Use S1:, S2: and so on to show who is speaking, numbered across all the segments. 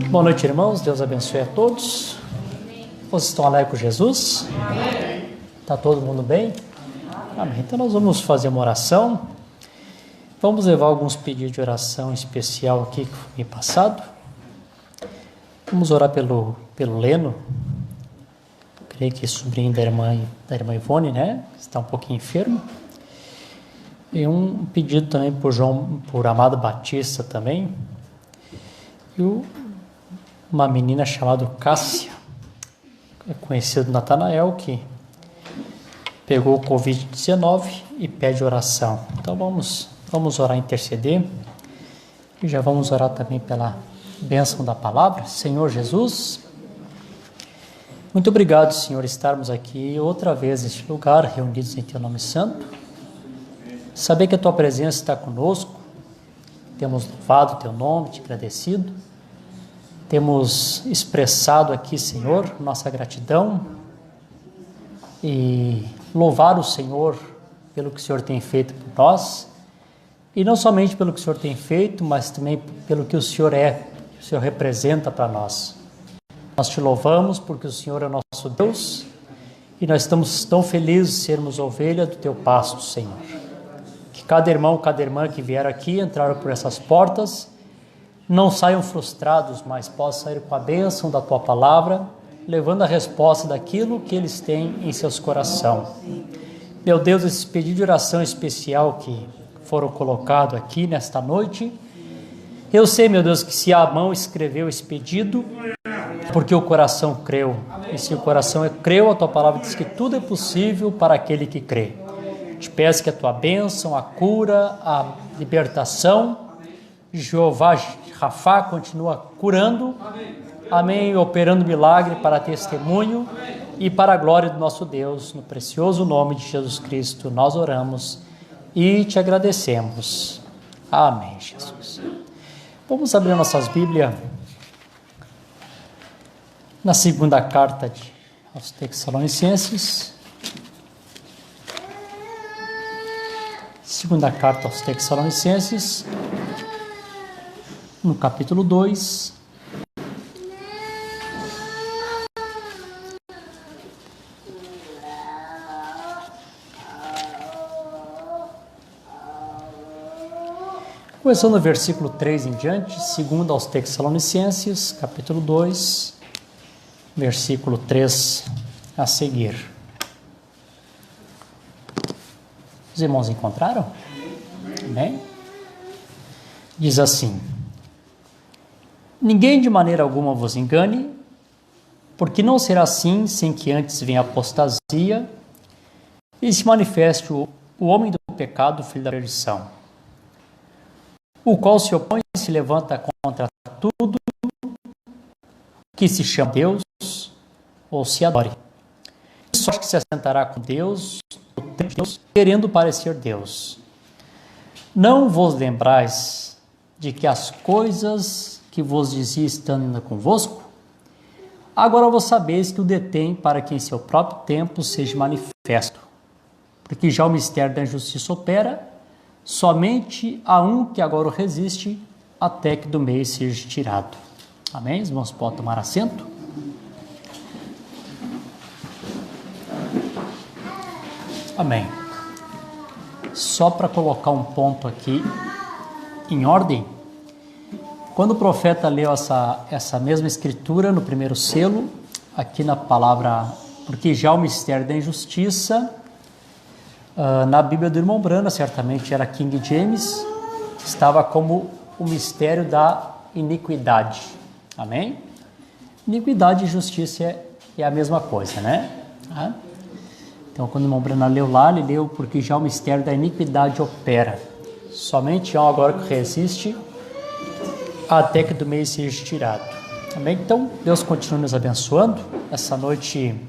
S1: Boa noite, irmãos. Deus abençoe a todos. Vocês estão alegres com Jesus? Está todo mundo bem? Amém. Então nós vamos fazer uma oração. Vamos levar alguns pedidos de oração especial aqui que foi me passado. Vamos orar pelo Leno. Creio que é sobrinho da irmã Ivone, né? Está um pouquinho enfermo. E um pedido também por Amado Batista também. E uma menina chamada Cássia, conhecido Natanael, que pegou o Covid-19 e pede oração. Então vamos orar, interceder. E já vamos orar também pela bênção da palavra. Senhor Jesus, muito obrigado, Senhor, estarmos aqui outra vez neste lugar, reunidos em Teu nome santo. Saber que a Tua presença está conosco. Temos louvado Teu nome, Te agradecido. Temos expressado aqui, Senhor, nossa gratidão e louvar o Senhor pelo que o Senhor tem feito por nós. E não somente pelo que o Senhor tem feito, mas também pelo que o Senhor é, que o Senhor representa para nós. Nós Te louvamos porque o Senhor é nosso Deus e nós estamos tão felizes de sermos ovelha do Teu pasto, Senhor. Que cada irmão, cada irmã que vier aqui, entraram por essas portas, não saiam frustrados, mas possam sair com a bênção da Tua palavra, levando a resposta daquilo que eles têm em seus corações. Meu Deus, esse pedido de oração especial que foram colocados aqui nesta noite, eu sei, meu Deus, que se a mão escreveu esse pedido, porque o coração creu. E se o coração creu, a Tua palavra diz que tudo é possível para aquele que crê. Te peço que a Tua bênção, a cura, a libertação, Jeová Rafá continua curando, amém, operando milagre para testemunho e para a glória do nosso Deus, no precioso nome de Jesus Cristo, nós oramos e Te agradecemos. Amém, Jesus. Vamos abrir nossas Bíblias na segunda carta aos Tessalonicenses. Segunda carta aos Tessalonicenses, no capítulo 2. Começando no versículo 3 em diante, segundo aos Tessalonicenses, capítulo 2, versículo 3 a seguir. Os irmãos encontraram? Amém? Diz assim: ninguém de maneira alguma vos engane, porque não será assim sem que antes venha a apostasia e se manifeste o homem do pecado, filho da perdição, o qual se opõe e se levanta contra tudo que se chama Deus ou se adore. Só que se assentará com Deus, querendo parecer Deus. Não vos lembrais de que as coisas que vos dizia estando ainda convosco? Agora vos sabeis que o detém para que em seu próprio tempo seja manifesto. Porque já o mistério da injustiça opera, somente há um que agora o resiste, até que do meio seja tirado. Amém? Os irmãos podem tomar assento. Amém. Só para colocar um ponto aqui em ordem, quando o profeta leu essa mesma escritura no primeiro selo, aqui na palavra, porque já o mistério da injustiça, na Bíblia do irmão Brana, certamente era King James, estava como o mistério da iniquidade. Amém? Iniquidade e justiça é a mesma coisa, né? Então, quando o irmão Brana leu lá, ele leu porque já o mistério da iniquidade opera. Somente há um agora que resiste, até que do meio seja tirado. Amém? Então, Deus continue nos abençoando. Essa noite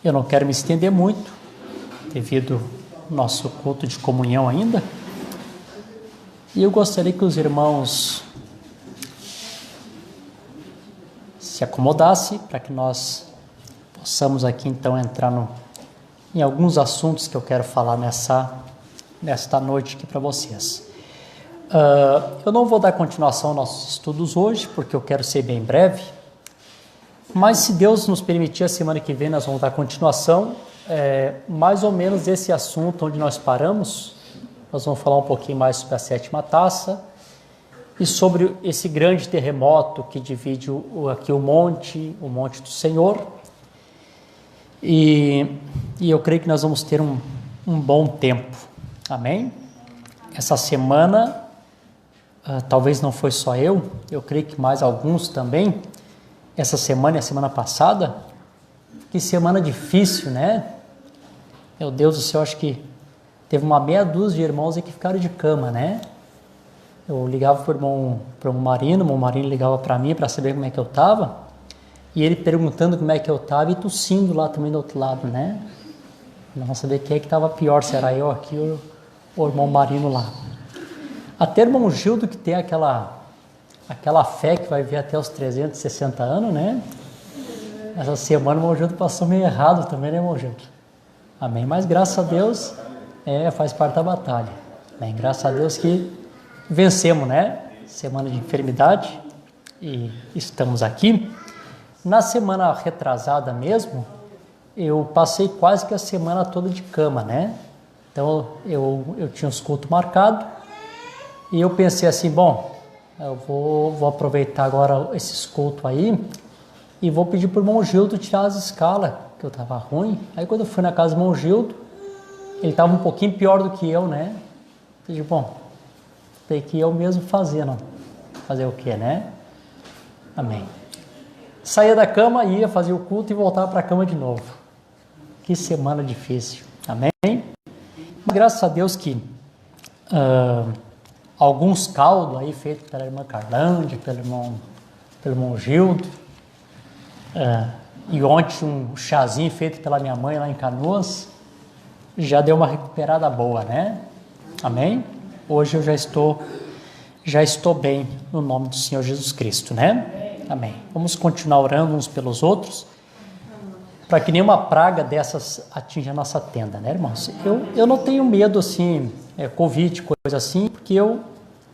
S1: eu não quero me estender muito, devido ao nosso culto de comunhão ainda. E eu gostaria que os irmãos se acomodassem para que nós possamos aqui então entrar em alguns assuntos que eu quero falar nesta noite aqui para vocês. Eu não vou dar continuação aos nossos estudos hoje, porque eu quero ser bem breve, mas se Deus nos permitir, a semana que vem nós vamos dar continuação, mais ou menos desse assunto onde nós paramos. Nós vamos falar um pouquinho mais sobre a sétima taça e sobre esse grande terremoto que divide aqui o monte do Senhor. E eu creio que nós vamos ter um bom tempo. Amém? Essa semana, talvez não foi só eu creio que mais alguns também, essa semana e a semana passada, que semana difícil, né? Meu Deus do céu, acho que teve uma meia dúzia de irmãos aí que ficaram de cama, né? Eu ligava para o irmão Marino ligava para mim para saber como é que eu estava, e ele perguntando como é que eu estava e tossindo lá também do outro lado, né? Não saber quem é que estava pior, se era eu aqui ou o irmão Marino lá. Até o irmão Gildo, que tem aquela fé que vai ver até os 360 anos, né? Essa semana o irmão Gildo passou meio errado também, né, irmão Gildo? Amém? Mas graças a Deus, faz parte da batalha. Amém? Graças a Deus que vencemos, né? Semana de enfermidade e estamos aqui. Na semana retrasada mesmo, eu passei quase que a semana toda de cama, né? Então eu tinha os cultos marcados e eu pensei assim, bom, eu vou aproveitar agora esses cultos aí e vou pedir para o irmão Gildo tirar as escalas, que eu estava ruim. Aí quando eu fui na casa do irmão Gildo, ele estava um pouquinho pior do que eu, né? Eu disse, bom, tem que eu mesmo fazer, não? Fazer o quê, né? Amém. Saía da cama, ia fazer o culto e voltava para a cama de novo. Que semana difícil. Amém? Mas graças a Deus que alguns caldos aí feitos pela irmã Carlândia, pelo irmão Gildo, e ontem um chazinho feito pela minha mãe lá em Canoas, já deu uma recuperada boa, né? Amém? Hoje eu já estou bem no nome do Senhor Jesus Cristo, né? Amém. Vamos continuar orando uns pelos outros, para que nenhuma praga dessas atinja a nossa tenda, né, irmãos? Eu não tenho medo, assim, Covid, coisa assim, porque eu,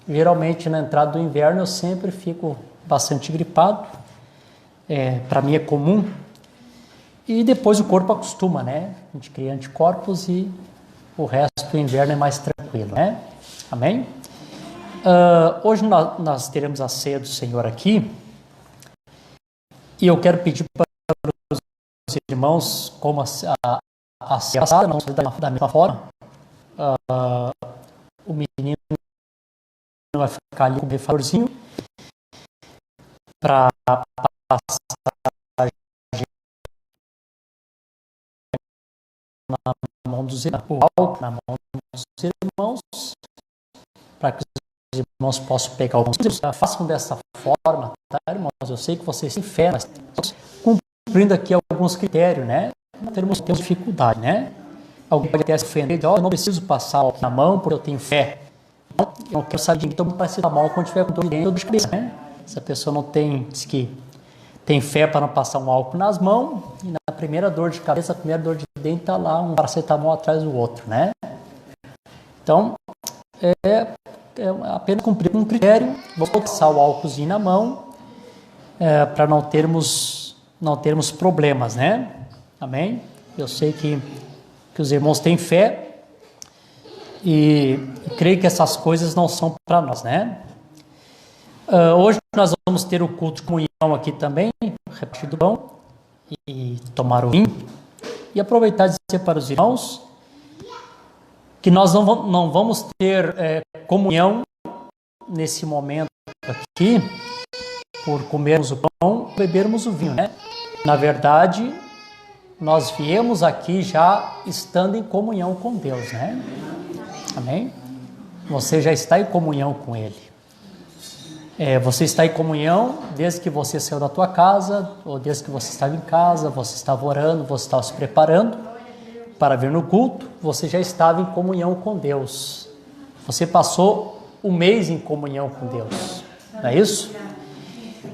S1: geralmente, na entrada do inverno, eu sempre fico bastante gripado. Para mim é comum. E depois o corpo acostuma, né? A gente cria anticorpos e o resto do inverno é mais tranquilo, né? Amém? Hoje nós teremos a ceia do Senhor aqui. E eu quero pedir para os irmãos, como a ceia passada, não da mesma forma, o menino vai ficar ali com o refalorzinho para passar na mão dos irmãos, para que os irmãos possam pegar alguns. Façam dessa forma, tá, irmãos? Eu sei que vocês têm fé, mas cumprindo aqui alguns critérios, né? Temos dificuldade, né? Alguém pode até se ofender, eu não preciso passar álcool na mão porque eu tenho fé. Eu não quero saber de tomar paracetamol quando tiver com dor de cabeça, né? Se a pessoa não diz que tem fé para não passar um álcool nas mãos, e na primeira dor de cabeça, a primeira dor de dente, está lá um paracetamol atrás do outro, né? Então, apenas cumprir um critério, vou passar o álcoolzinho na mão, para não termos problemas, né? Amém? Eu sei que os irmãos têm fé e creio que essas coisas não são para nós, né? Hoje nós vamos ter o culto de comunhão aqui também, repartir do pão e tomar o vinho, e aproveitar e dizer para os irmãos que nós não vamos ter comunhão nesse momento aqui por comermos o pão e bebermos o vinho, né? Na verdade, nós viemos aqui já estando em comunhão com Deus, né? Amém? Você já está em comunhão com Ele. Você está em comunhão desde que você saiu da tua casa, ou desde que você estava em casa, você estava orando, você estava se preparando para vir no culto, você já estava em comunhão com Deus. Você passou um mês em comunhão com Deus, não é isso?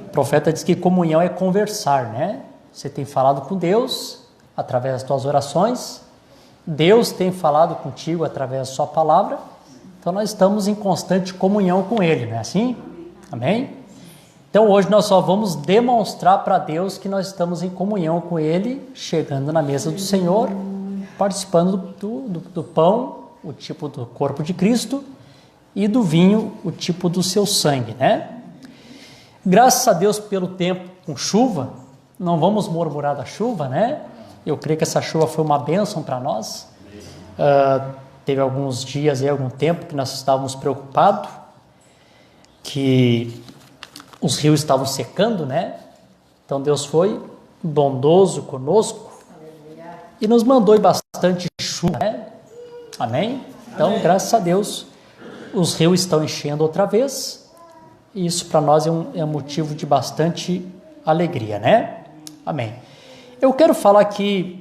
S1: O profeta diz que comunhão é conversar, né? Você tem falado com Deus através das tuas orações, Deus tem falado contigo através da sua palavra, Então nós estamos em constante comunhão com Ele, não é assim? Amém? Então hoje nós só vamos demonstrar para Deus que nós estamos em comunhão com Ele, chegando na mesa do Senhor, participando do pão, o tipo do corpo de Cristo, e do vinho, o tipo do seu sangue, né? Graças a Deus pelo tempo com chuva, não vamos murmurar da chuva, né? Eu creio que essa chuva foi uma bênção para nós. Teve alguns dias e algum tempo que nós estávamos preocupados, que os rios estavam secando, né? Então Deus foi bondoso conosco e nos mandou bastante chuva, né? Amém? Então, graças a Deus, os rios estão enchendo outra vez, e isso para nós é um motivo de bastante alegria, né? Amém. Eu quero falar aqui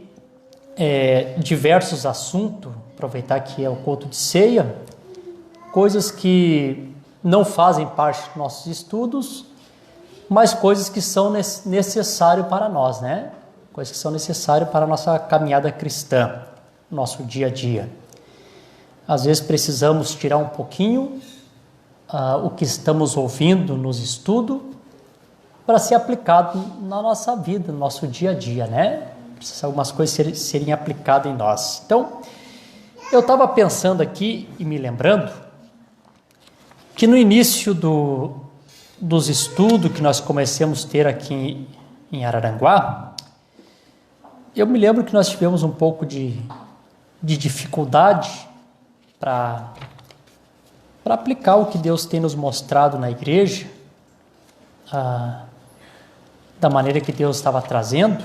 S1: diversos assuntos, aproveitar que é o culto de ceia, coisas que não fazem parte dos nossos estudos, mas coisas que são necessárias para nós, né? Coisas que são necessárias para a nossa caminhada cristã, nosso dia a dia. Às vezes precisamos tirar um pouquinho o que estamos ouvindo nos estudos para ser aplicado na nossa vida, no nosso dia a dia, né? Precisa algumas coisas serem aplicadas em nós. Então, eu estava pensando aqui e me lembrando que no início dos estudos que nós começamos a ter aqui em Araranguá, eu me lembro que nós tivemos um pouco de dificuldade para aplicar o que Deus tem nos mostrado na igreja, da maneira que Deus estava trazendo.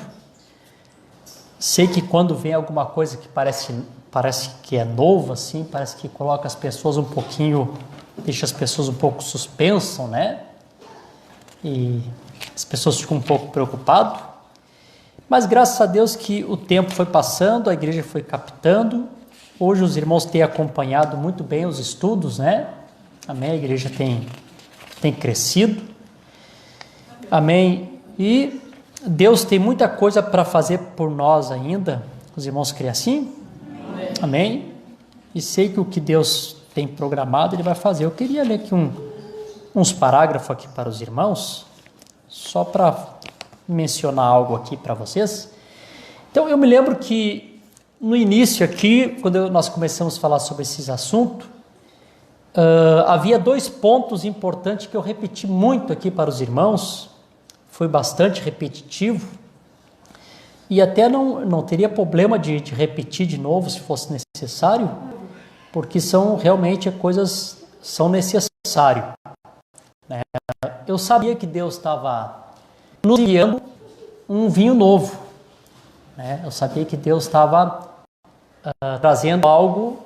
S1: Sei que quando vem alguma coisa que parece que é novo, assim, parece que coloca as pessoas um pouquinho, deixa as pessoas um pouco suspensas, né? E as pessoas ficam um pouco preocupadas. Mas graças a Deus que o tempo foi passando, a igreja foi captando. Hoje os irmãos têm acompanhado muito bem os estudos, né? Amém? A igreja tem crescido. Amém? E Deus tem muita coisa para fazer por nós ainda. Os irmãos creem assim? Amém? E sei que o que Deus tem programado, Ele vai fazer. Eu queria ler aqui uns parágrafos aqui para os irmãos, só para mencionar algo aqui para vocês. Então, eu me lembro que no início aqui, quando nós começamos a falar sobre esses assuntos, havia 2 pontos importantes que eu repeti muito aqui para os irmãos, foi bastante repetitivo, e até não teria problema de repetir de novo se fosse necessário, porque realmente coisas são necessárias, né? Eu sabia que Deus estava nos enviando um vinho novo, né? Eu sabia que Deus estava trazendo algo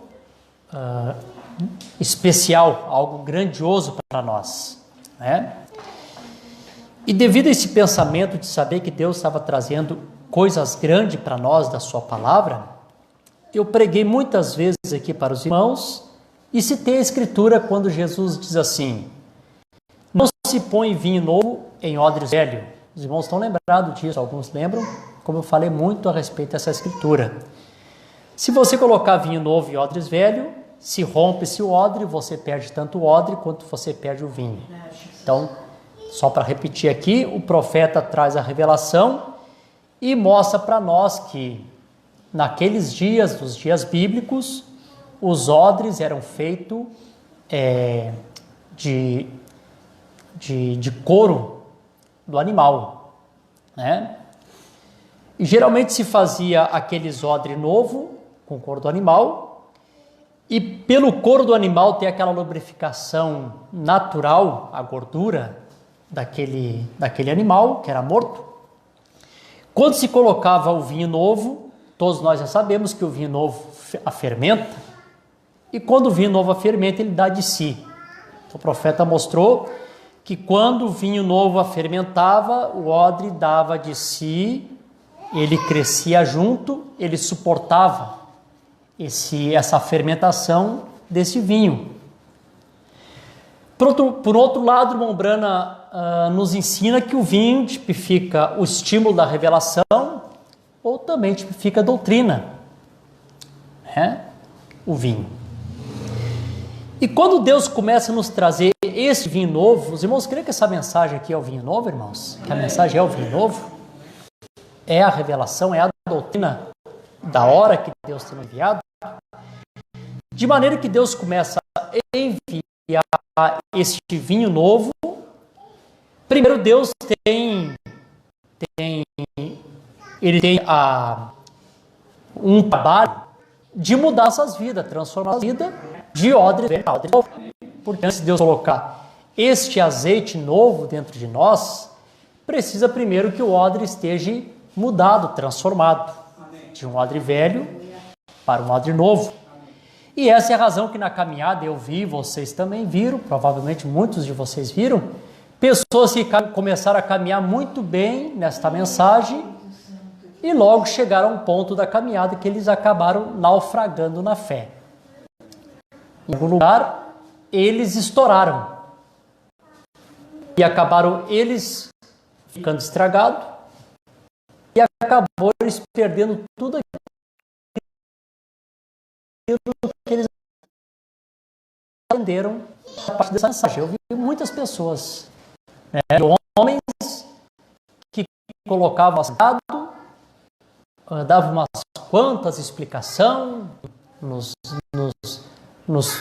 S1: especial, algo grandioso para nós, né? E devido a esse pensamento de saber que Deus estava trazendo coisas grandes para nós da sua palavra, eu preguei muitas vezes aqui para os irmãos e citei a escritura quando Jesus diz assim: não se põe vinho novo em odres velho. Os irmãos estão lembrados disso, alguns lembram, como eu falei muito a respeito dessa escritura. Se você colocar vinho novo em odres velho, se rompe-se o odre, você perde tanto o odre quanto você perde o vinho. Então, só para repetir aqui, o profeta traz a revelação e mostra para nós que naqueles dias, nos dias bíblicos, os odres eram feitos de couro do animal, né? E geralmente se fazia aqueles odre novo com couro do animal, e pelo couro do animal ter aquela lubrificação natural, a gordura daquele animal que era morto. Quando se colocava o vinho novo, todos nós já sabemos que o vinho novo fermenta, e quando o vinho novo fermenta, ele dá de si. O profeta mostrou que quando o vinho novo fermentava, o odre dava de si, ele crescia junto, ele suportava essa fermentação desse vinho. Por outro lado, o irmão Brana nos ensina que o vinho tipifica o estímulo da revelação, ou também tipifica a doutrina, né? O vinho. E quando Deus começa a nos trazer esse vinho novo, os irmãos creem que essa mensagem aqui é o vinho novo, irmãos? Que a mensagem é o vinho novo? É a revelação, é a doutrina da hora que Deus tem enviado? De maneira que Deus começa a enviar este vinho novo. Primeiro, Deus ele tem um trabalho de mudar nossas vidas, transformar a vida de odre velho a odre novo. Porque antes de Deus colocar este azeite novo dentro de nós, precisa primeiro que o odre esteja mudado, transformado, de um odre velho para um odre novo. E essa é a razão que na caminhada eu vi, vocês também viram, provavelmente muitos de vocês viram, pessoas que começaram a caminhar muito bem nesta mensagem e logo chegaram a um ponto da caminhada que eles acabaram naufragando na fé. Em algum lugar, eles estouraram e acabaram eles ficando estragados e acabou eles perdendo tudo aquilo que eles aprenderam a partir dessa mensagem. Eu vi muitas pessoas, homens que colocavam assado, davam umas quantas explicações, nos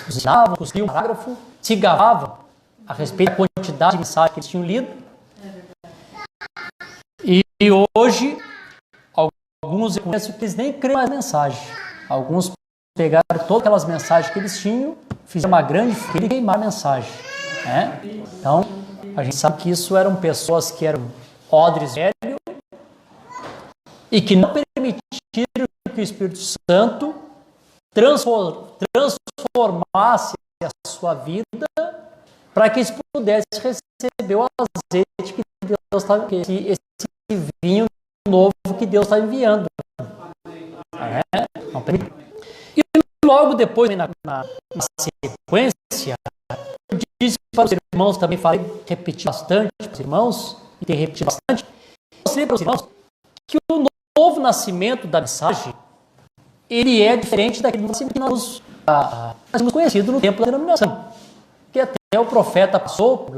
S1: ensinavam, construíam um parágrafo, se gabavam a respeito da quantidade de mensagens que eles tinham lido. E hoje, alguns eu conheço que eles nem creem mais mensagem. Alguns pegaram todas aquelas mensagens que eles tinham, fizeram uma grande filha e queimaram a mensagem. Né? Então, a gente sabe que isso eram pessoas que eram odres velhos e que não permitiram que o Espírito Santo transformasse a sua vida para que eles pudessem receber o azeite que Deus está enviando, esse vinho novo que Deus está enviando. Não permite. E logo depois, na sequência, eu disse para os irmãos, também falei, repeti bastante para os irmãos, e tem repetido bastante, mostrei para os irmãos que o novo nascimento da mensagem, ele é diferente daquele nascimento que nós temos conhecido no tempo da denominação. Que até o profeta passou por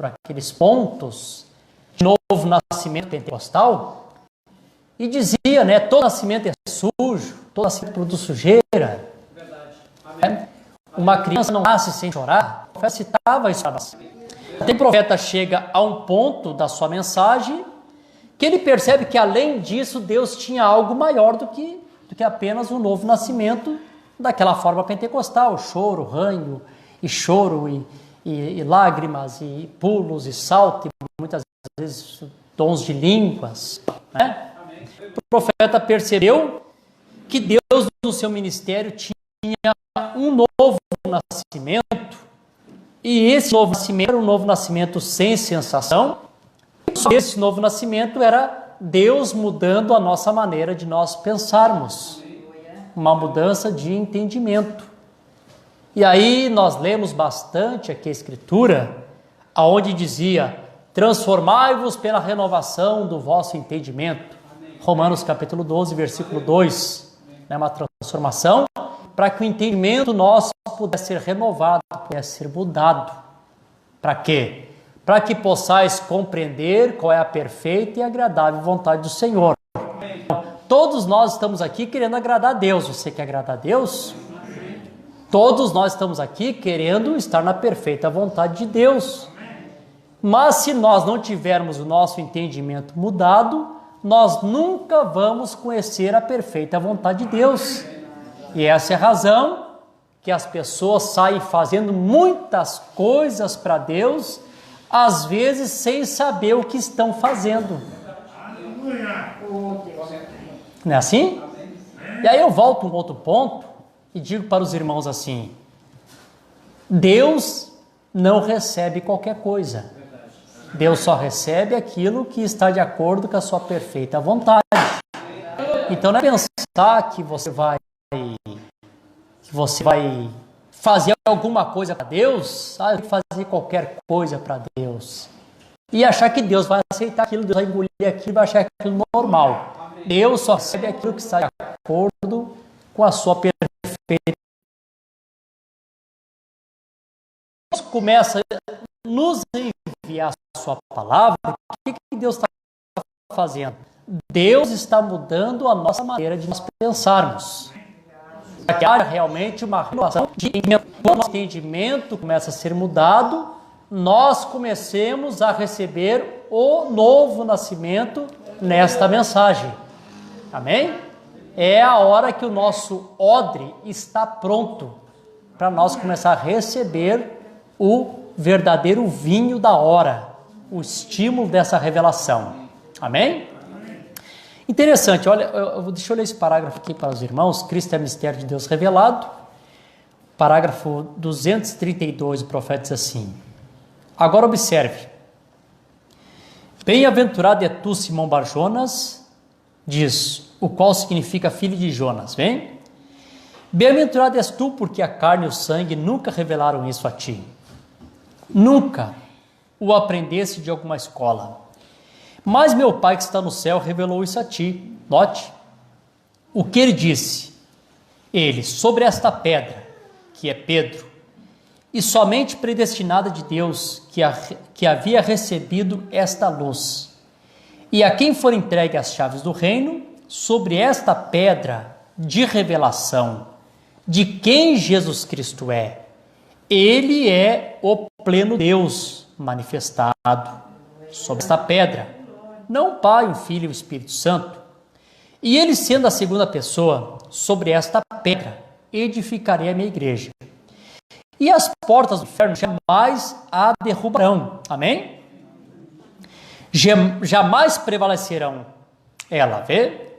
S1: aqueles pontos de novo nascimento pentecostal e dizia, né, todo nascimento é sujo, todo nascimento produz sujeira. Uma criança não nasce sem chorar. O profeta citava isso para nós. Até o profeta chega a um ponto da sua mensagem que ele percebe que, além disso, Deus tinha algo maior do que apenas o novo nascimento daquela forma pentecostal, choro, ranho, e choro, e lágrimas, e pulos, e salto, e muitas vezes dons de línguas. Né? O profeta percebeu que Deus, no seu ministério, tinha um novo nascimento, e esse novo nascimento era um novo nascimento sem sensação. Esse novo nascimento era Deus mudando a nossa maneira de nós pensarmos, uma mudança de entendimento. E aí nós lemos bastante aqui a Escritura, aonde dizia, transformai-vos pela renovação do vosso entendimento. Romanos capítulo 12, versículo 2, uma transformação para que o entendimento nosso pudesse ser renovado, pudesse ser mudado. Para quê? Para que possais compreender qual é a perfeita e agradável vontade do Senhor. Todos nós estamos aqui querendo agradar a Deus. Você quer agradar a Deus? Todos nós estamos aqui querendo estar na perfeita vontade de Deus. Mas se nós não tivermos o nosso entendimento mudado, nós nunca vamos conhecer a perfeita vontade de Deus. E essa é a razão que as pessoas saem fazendo muitas coisas para Deus, às vezes sem saber o que estão fazendo. Não é assim? E aí eu volto a um outro ponto e digo para os irmãos assim, Deus não recebe qualquer coisa. Deus só recebe aquilo que está de acordo com a sua perfeita vontade. Então não é pensar que você vai fazer alguma coisa para Deus, fazer qualquer coisa para Deus, e achar que Deus vai aceitar aquilo, Deus vai engolir aquilo, vai achar aquilo normal. Deus só recebe aquilo que está de acordo com a sua perfeita começa a nos enviar a sua palavra, o que Deus está fazendo? Deus está mudando a nossa maneira de nós pensarmos. Para que haja realmente uma renovação de entendimento. Quando o nosso entendimento começa a ser mudado, nós comecemos a receber o novo nascimento nesta mensagem. Amém? É a hora que o nosso odre está pronto para nós começar a receber o verdadeiro vinho da hora, o estímulo dessa revelação. Amém? Interessante, olha, deixa eu ler esse parágrafo aqui para os irmãos. Cristo é mistério de Deus revelado. Parágrafo 232, o profeta diz assim: agora observe. Bem-aventurado é tu, Simão Bar-Jonas, diz, o qual significa filho de Jonas, vem? Bem-aventurado és tu, porque a carne e o sangue nunca revelaram isso a ti. Nunca o aprendesse de alguma escola. Mas meu Pai que está no céu revelou isso a ti. Note o que ele disse. Ele, sobre esta pedra, que é Pedro, e somente predestinada de Deus, que havia recebido esta luz. E a quem for entregue as chaves do reino, sobre esta pedra de revelação, de quem Jesus Cristo é. Ele é o pleno Deus manifestado sobre esta pedra. Não o Pai, o Filho e o Espírito Santo. E ele, sendo a segunda pessoa, sobre esta pedra edificarei a minha igreja. E as portas do inferno jamais a derrubarão. Amém? Jamais prevalecerão ela. Vê?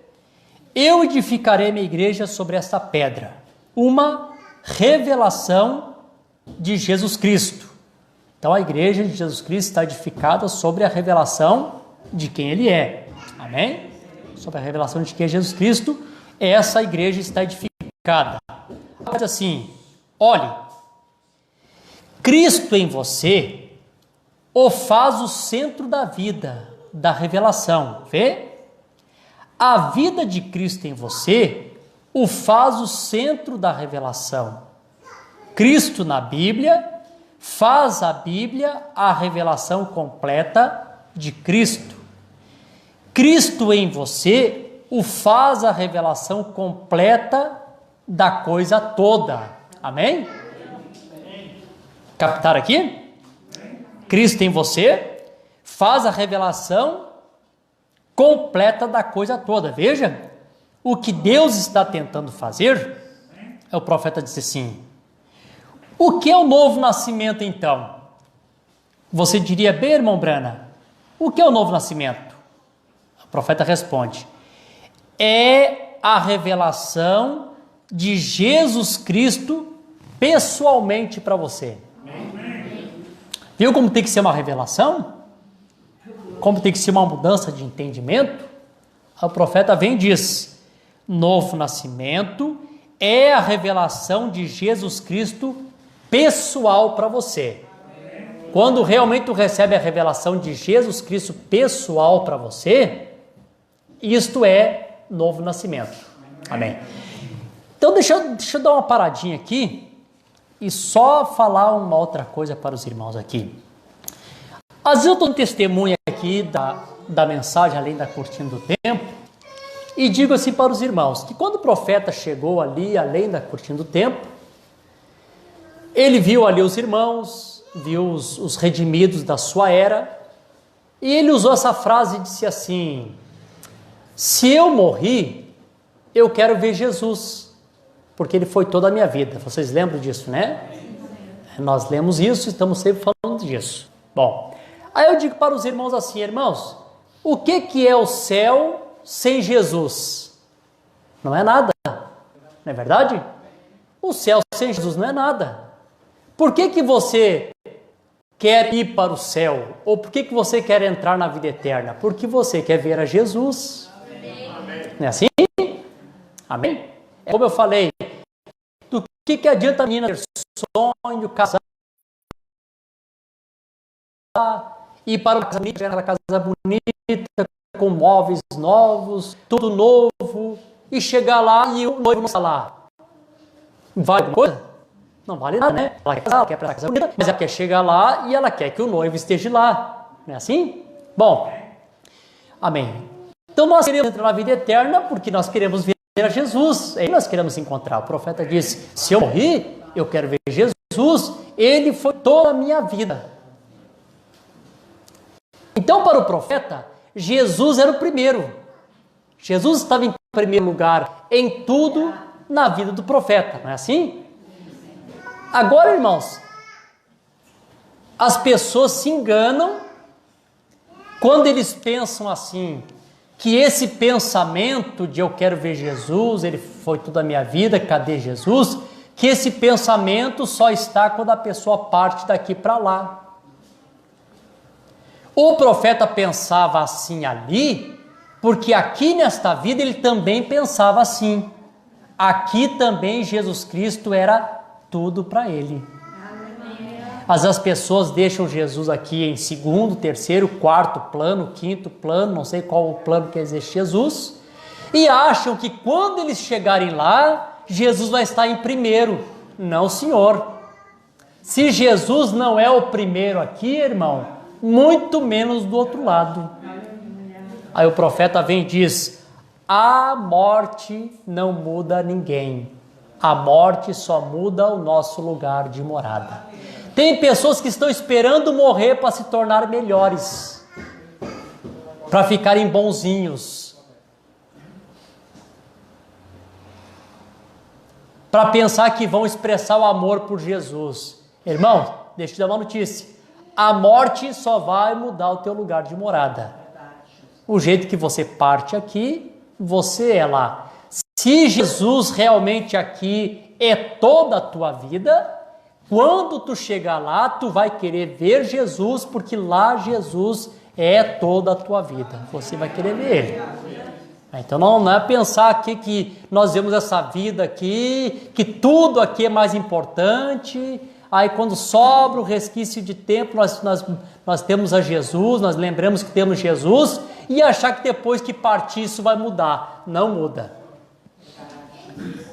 S1: Eu edificarei a minha igreja sobre esta pedra. Uma revelação de Jesus Cristo. Então a igreja de Jesus Cristo está edificada sobre a revelação de quem ele é. Amém? Sobre a revelação de quem é Jesus Cristo, essa igreja está edificada. Diz assim, olhe, Cristo em você o faz o centro da vida, da revelação. Vê? A vida de Cristo em você o faz o centro da revelação. Cristo na Bíblia faz a Bíblia a revelação completa de Cristo. Cristo em você o faz a revelação completa da coisa toda. Amém? Captaram aqui? Cristo em você faz a revelação completa da coisa toda. Veja, o que Deus está tentando fazer, o profeta disse assim, o que é o novo nascimento então? Você diria, bem, irmão Brana, o que é o novo nascimento? O profeta responde, é a revelação de Jesus Cristo pessoalmente para você. Viu como tem que ser uma revelação? Como tem que ser uma mudança de entendimento? O profeta vem e diz, novo nascimento é a revelação de Jesus Cristo pessoal para você. Quando realmente tu recebe a revelação de Jesus Cristo pessoal para você, isto é novo nascimento. Amém. Então deixa eu dar uma paradinha aqui e só falar uma outra coisa para os irmãos aqui. Às vezes eu estou testemunha aqui da mensagem além da cortina do tempo e digo assim para os irmãos, que quando o profeta chegou ali além da cortina do tempo, ele viu ali os irmãos, viu os redimidos da sua era, e ele usou essa frase e disse assim, se eu morri, eu quero ver Jesus, porque ele foi toda a minha vida. Vocês lembram disso, né? Nós lemos isso e estamos sempre falando disso. Bom, aí eu digo para os irmãos assim, irmãos, o que é o céu sem Jesus? Não é nada, não é verdade? O céu sem Jesus não é nada. Por que você quer ir para o céu? Ou por que você quer entrar na vida eterna? Porque você quer ver a Jesus. Amém. Não é assim? Amém? É como eu falei, do que adianta a menina ter sonho, casar, ir para uma casa bonita, aquela casa bonita, com móveis novos, tudo novo, e chegar lá e o noivo não está lá? Vale alguma coisa? Não vale nada, né? Ela quer casar, ela quer prestar casa bonita, mas ela quer chegar lá e ela quer que o noivo esteja lá. Não é assim? Bom, amém. Então nós queremos entrar na vida eterna porque nós queremos ver a Jesus. É aí que nós queremos encontrar. O profeta disse, se eu morrer, eu quero ver Jesus. Ele foi toda a minha vida. Então para o profeta, Jesus era o primeiro. Jesus estava em primeiro lugar em tudo na vida do profeta. Não é assim? Agora, irmãos, as pessoas se enganam quando eles pensam assim, que esse pensamento de eu quero ver Jesus, ele foi toda a minha vida, cadê Jesus? Que esse pensamento só está quando a pessoa parte daqui para lá. O profeta pensava assim ali, porque aqui nesta vida ele também pensava assim. Aqui também Jesus Cristo era tudo para ele. Mas as pessoas deixam Jesus aqui em segundo, terceiro, quarto plano, quinto plano, não sei qual o plano que existe Jesus, e acham que quando eles chegarem lá, Jesus vai estar em primeiro. Não, senhor. Se Jesus não é o primeiro aqui, irmão, muito menos do outro lado. Aí o profeta vem e diz, a morte não muda ninguém. A morte só muda o nosso lugar de morada. Tem pessoas que estão esperando morrer para se tornar melhores, para ficarem bonzinhos, para pensar que vão expressar o amor por Jesus. Irmão, deixa eu te dar uma notícia. A morte só vai mudar o teu lugar de morada. O jeito que você parte aqui, você é lá. Se Jesus realmente aqui é toda a tua vida, quando tu chegar lá, tu vai querer ver Jesus, porque lá Jesus é toda a tua vida. Você vai querer ver Ele. Então não é pensar aqui que nós vemos essa vida aqui, que tudo aqui é mais importante. Aí quando sobra o resquício de tempo, nós temos a Jesus, nós lembramos que temos Jesus, e achar que depois que partir isso vai mudar. Não muda.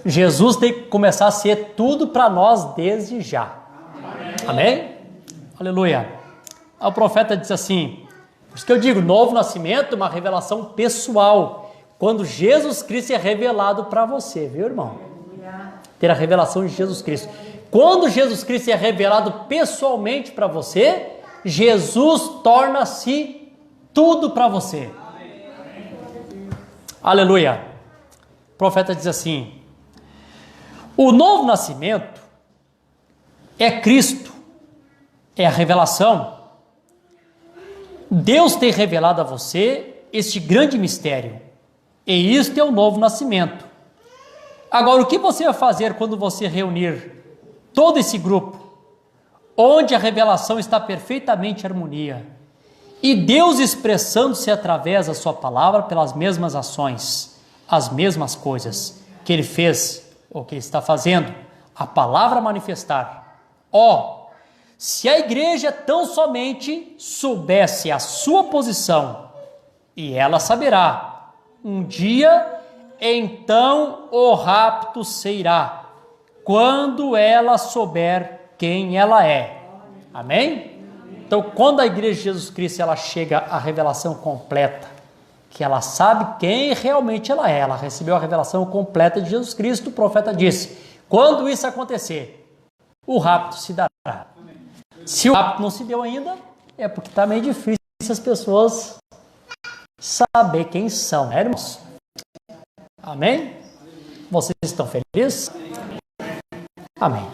S1: Jesus tem que começar a ser tudo para nós desde já. Amém? Aleluia. O profeta diz assim, por isso que eu digo, novo nascimento é uma revelação pessoal. Quando Jesus Cristo é revelado para você, viu, irmão? Ter a revelação de Jesus Cristo. Quando Jesus Cristo é revelado pessoalmente para você, Jesus torna-se tudo para você. Aleluia. O profeta diz assim, o novo nascimento é Cristo, é a revelação. Deus tem revelado a você este grande mistério, e isto é o novo nascimento. Agora, o que você vai fazer quando você reunir todo esse grupo, onde a revelação está perfeitamente em harmonia, e Deus expressando-se através da sua palavra pelas mesmas ações, as mesmas coisas que Ele fez, ou que Ele está fazendo, a palavra manifestar. Se a igreja tão somente soubesse a sua posição, e ela saberá, um dia, então o rapto se irá, quando ela souber quem ela é. Amém? Então, quando a igreja de Jesus Cristo ela chega à revelação completa, que ela sabe quem realmente ela recebeu a revelação completa de Jesus Cristo, o profeta disse, quando isso acontecer, o rapto se dará. Se o rapto não se deu ainda, é porque está meio difícil as pessoas saber quem são, né, irmãos? Amém? Vocês estão felizes? Amém.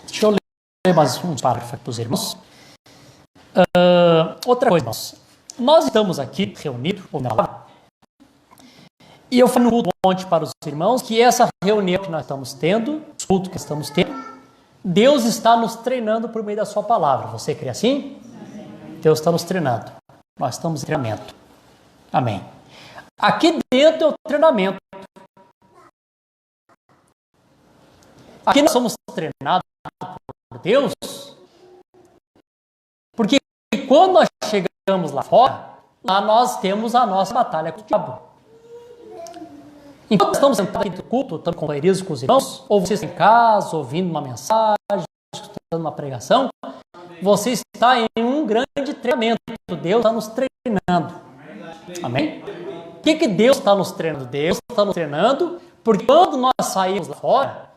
S1: Deixa eu ler mais uns parágrafos para os irmãos. Outra coisa, irmãos. Nós estamos aqui reunidos, e eu falei no culto ontem para os irmãos que essa reunião que nós estamos tendo, o culto que estamos tendo, Deus está nos treinando por meio da sua palavra. Você crê assim? Deus está nos treinando. Nós estamos em treinamento. Amém. Aqui dentro é o treinamento. Aqui nós somos treinados por Deus, porque quando nós chegamos lá fora, lá nós temos a nossa batalha com o diabo. Enquanto estamos sentados aqui no culto, estamos com com os irmãos, ou você está em casa, ouvindo uma mensagem, escutando uma pregação, você está em um grande treinamento. Deus está nos treinando. Amém? O que Deus está nos treinando? Deus está nos treinando porque quando nós saímos lá fora,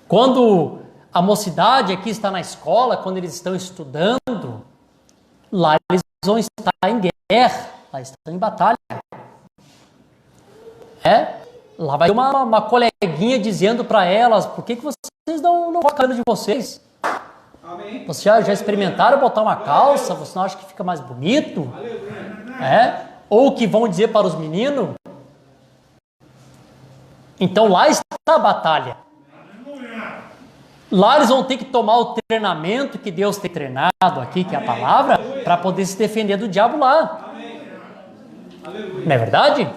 S1: quando a mocidade aqui está na escola, quando eles estão estudando, lá eles vão estar em guerra, lá estão em batalha. Lá vai ter uma coleguinha dizendo para elas, por que vocês não colocam a cabelo de vocês? Amém. Vocês já experimentaram botar uma calça? Você não acha que fica mais bonito? Ou que vão dizer para os meninos? Então lá está a batalha. Lá eles vão ter que tomar o treinamento que Deus tem treinado aqui, que é a palavra, para poder se defender do diabo lá. Não é verdade?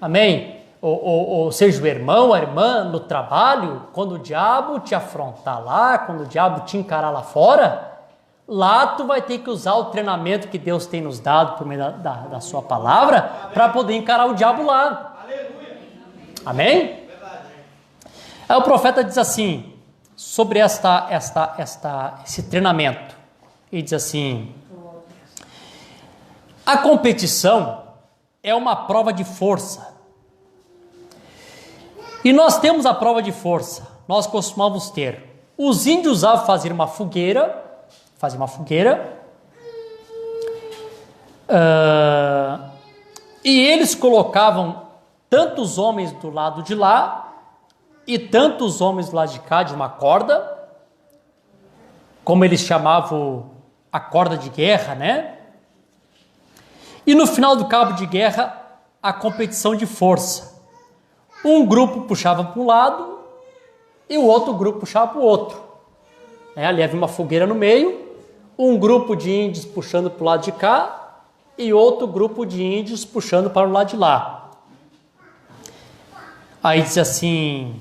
S1: Amém? Ou seja, o irmão, a irmã no trabalho, quando o diabo te afrontar lá, quando o diabo te encarar lá fora, lá tu vai ter que usar o treinamento que Deus tem nos dado por meio da sua palavra para poder encarar o diabo lá. Amém? Aí o profeta diz assim, sobre esse treinamento, ele diz assim, a competição é uma prova de força. E nós temos a prova de força, nós costumamos ter. Os índios usavam fazer uma fogueira, e eles colocavam tantos homens do lado de lá e tantos homens do lado de cá de uma corda, como eles chamavam a corda de guerra, né? E no final do cabo de guerra, a competição de força. Um grupo puxava para um lado e o outro grupo puxava para o outro. Ali havia uma fogueira no meio, um grupo de índios puxando para o lado de cá e outro grupo de índios puxando para o lado de lá. Aí diz assim,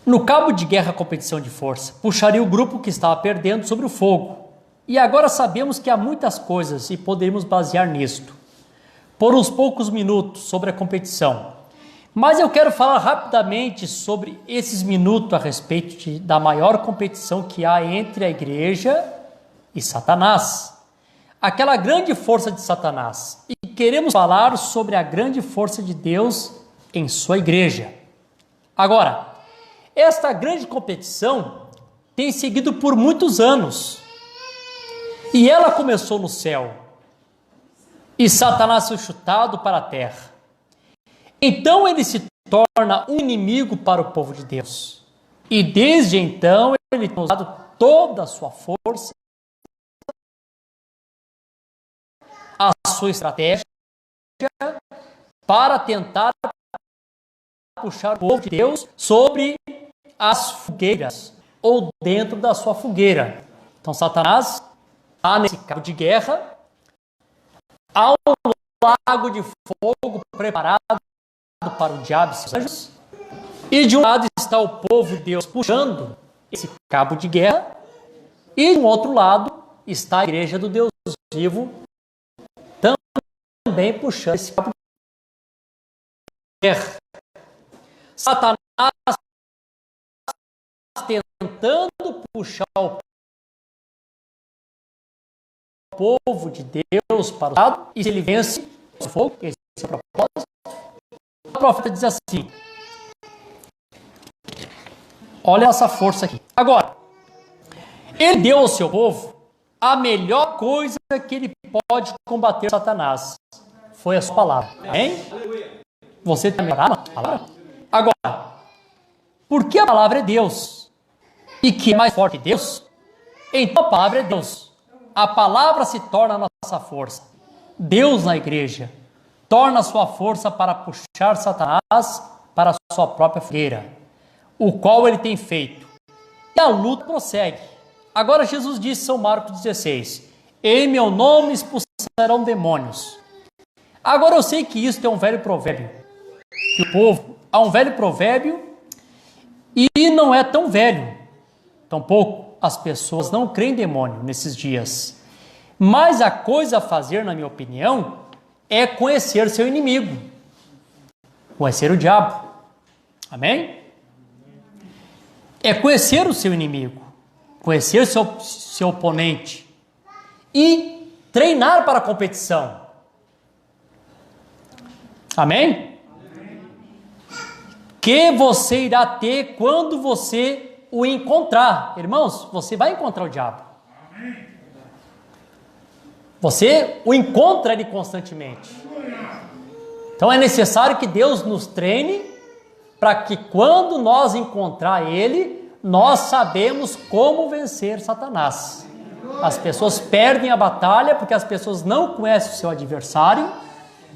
S1: no cabo de guerra, competição de força, puxaria o grupo que estava perdendo sobre o fogo. E agora sabemos que há muitas coisas e podemos basear nisto, por uns poucos minutos, sobre a competição. Mas eu quero falar rapidamente sobre esses minutos a respeito da maior competição que há entre a igreja e Satanás. Aquela grande força de Satanás. E queremos falar sobre a grande força de Deus em sua igreja. Agora, esta grande competição tem seguido por muitos anos. E ela começou no céu. E Satanás foi chutado para a terra. Então ele se torna um inimigo para o povo de Deus. E desde então ele tem usado toda a sua força, a sua estratégia, para tentar puxar o povo de Deus sobre as fogueiras, ou dentro da sua fogueira. Então Satanás está nesse cabo de guerra, há um lago de fogo preparado para o diabo e seus anjos, e de um lado está o povo de Deus puxando esse cabo de guerra, e do outro lado está a igreja do Deus vivo também puxando esse cabo de guerra. Satanás tentando puxar o povo de Deus para o lado, e se ele vence o fogo, esse é o propósito. O profeta diz assim, olha essa força aqui. Agora, ele deu ao seu povo a melhor coisa que ele pode combater Satanás. Foi a sua palavra. Amém? Você tem a palavra? Agora, porque a palavra é Deus, e que é mais forte que Deus, então a palavra é Deus. A palavra se torna a nossa força. Deus na igreja torna a sua força para puxar Satanás para a sua própria fogueira, o qual ele tem feito. E a luta prossegue. Agora Jesus disse em São Marcos 16, em meu nome expulsarão demônios. Agora eu sei que isso é um velho provérbio, que o povo, há um velho provérbio e não é tão velho, tampouco as pessoas não creem em demônio nesses dias. Mas a coisa a fazer, na minha opinião, é conhecer seu inimigo, conhecer o diabo. Amém? É conhecer o seu inimigo, conhecer seu oponente e treinar para a competição. Amém? Que você irá ter quando você o encontrar. Irmãos, você vai encontrar o diabo. Você o encontra ele constantemente. Então é necessário que Deus nos treine para que quando nós encontrar ele, nós sabemos como vencer Satanás. As pessoas perdem a batalha porque as pessoas não conhecem o seu adversário,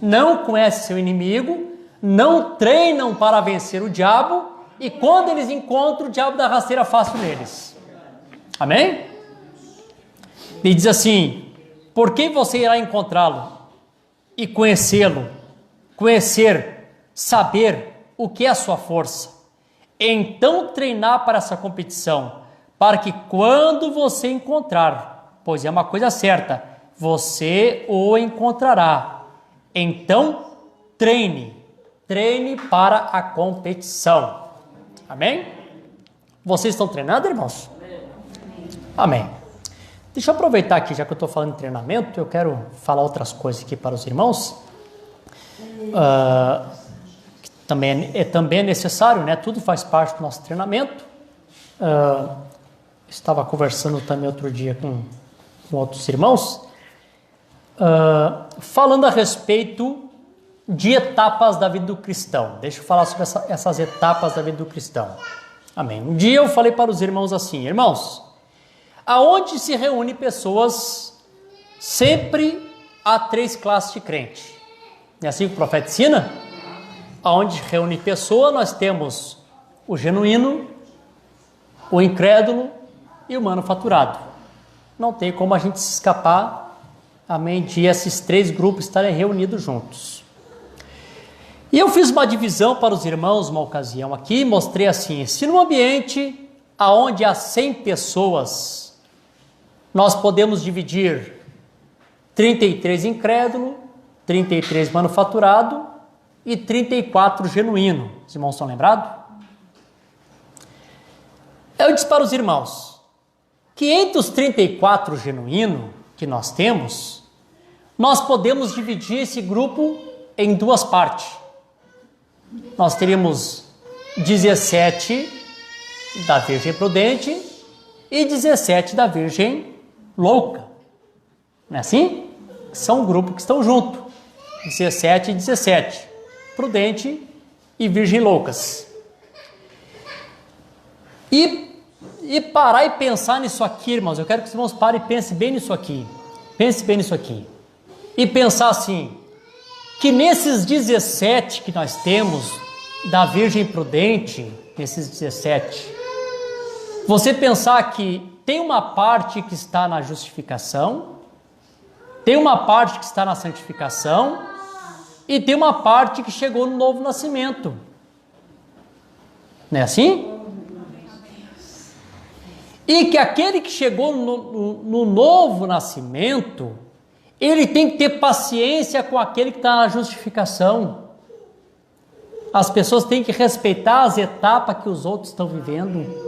S1: não conhecem seu inimigo, não treinam para vencer o diabo e quando eles encontram, o diabo dá rasteira fácil neles. Amém? E diz assim: por quem você irá encontrá-lo e conhecê-lo, conhecer, saber o que é a sua força, então treinar para essa competição, para que quando você encontrar, pois é uma coisa certa, você o encontrará. Então treine para a competição. Amém? Vocês estão treinando, irmãos? Amém. Deixa eu aproveitar aqui, já que eu estou falando de treinamento, eu quero falar outras coisas aqui para os irmãos. Que também é necessário, né? Tudo faz parte do nosso treinamento. Estava conversando também outro dia com outros irmãos, falando a respeito de etapas da vida do cristão. Deixa eu falar sobre essas etapas da vida do cristão. Amém. Um dia eu falei para os irmãos assim: irmãos, aonde se reúne pessoas, sempre há 3 classes de crente. É assim que o profeta ensina? Aonde reúne pessoa, nós temos o genuíno, o incrédulo e o manufaturado. Não tem como a gente se escapar, amém, de esses 3 grupos estarem reunidos juntos. E eu fiz uma divisão para os irmãos, uma ocasião aqui, mostrei assim: se num ambiente aonde há 100 pessoas, nós podemos dividir 33 incrédulo, 33 manufaturado e 34 genuíno. Os irmãos estão lembrados? Eu disse para os irmãos que entre os 34 genuíno que nós temos, nós podemos dividir esse grupo em 2 partes. Nós teríamos 17 da Virgem Prudente e 17 da Virgem Louca. Não é assim? São um grupo que estão juntos. 17 e 17. Prudente e Virgem Loucas. E parar e pensar nisso aqui, irmãos. Eu quero que os irmãos parem e pensem bem nisso aqui. Pense bem nisso aqui. E pensar assim, que nesses 17 que nós temos da Virgem Prudente, nesses 17, você pensar que tem uma parte que está na justificação, tem uma parte que está na santificação e tem uma parte que chegou no novo nascimento. Não é assim? E que aquele que chegou no novo nascimento, ele tem que ter paciência com aquele que está na justificação. As pessoas têm que respeitar as etapas que os outros estão vivendo.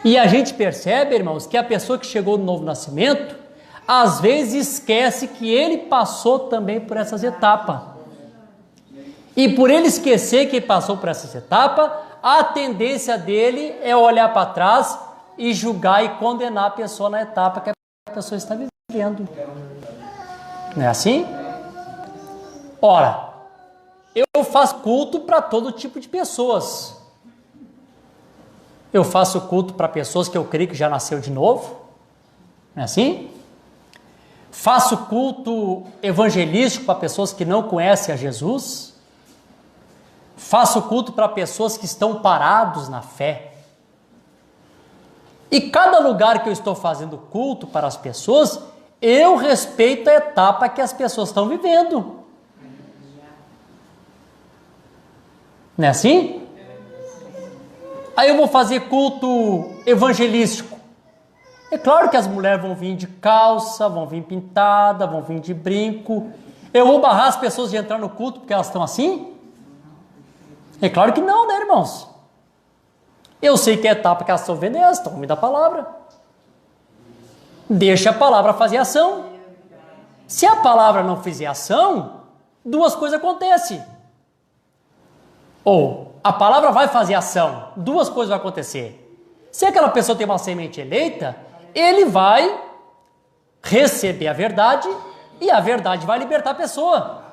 S1: E a gente percebe, irmãos, que a pessoa que chegou no novo nascimento, às vezes esquece que ele passou também por essas etapas. E por ele esquecer que ele passou por essas etapas, a tendência dele é olhar para trás e julgar e condenar a pessoa na etapa que a pessoa está vivendo. Não é assim? Ora, eu faço culto para todo tipo de pessoas. Eu faço culto para pessoas que eu creio que já nasceu de novo. Não é assim? Faço culto evangelístico para pessoas que não conhecem a Jesus. Faço culto para pessoas que estão parados na fé. E cada lugar que eu estou fazendo culto para as pessoas, eu respeito a etapa que as pessoas estão vivendo. Não é assim? Aí eu vou fazer culto evangelístico. É claro que as mulheres vão vir de calça, vão vir pintada, vão vir de brinco. Eu vou barrar as pessoas de entrar no culto porque elas estão assim? É claro que não, né, irmãos? Eu sei que a etapa que elas estão vendo é essa, estão ouvindo a palavra. Deixa a palavra fazer ação. Se a palavra não fizer ação, duas coisas acontecem. Ou a palavra vai fazer ação, duas coisas vão acontecer. Se aquela pessoa tem uma semente eleita, ele vai receber a verdade e a verdade vai libertar a pessoa.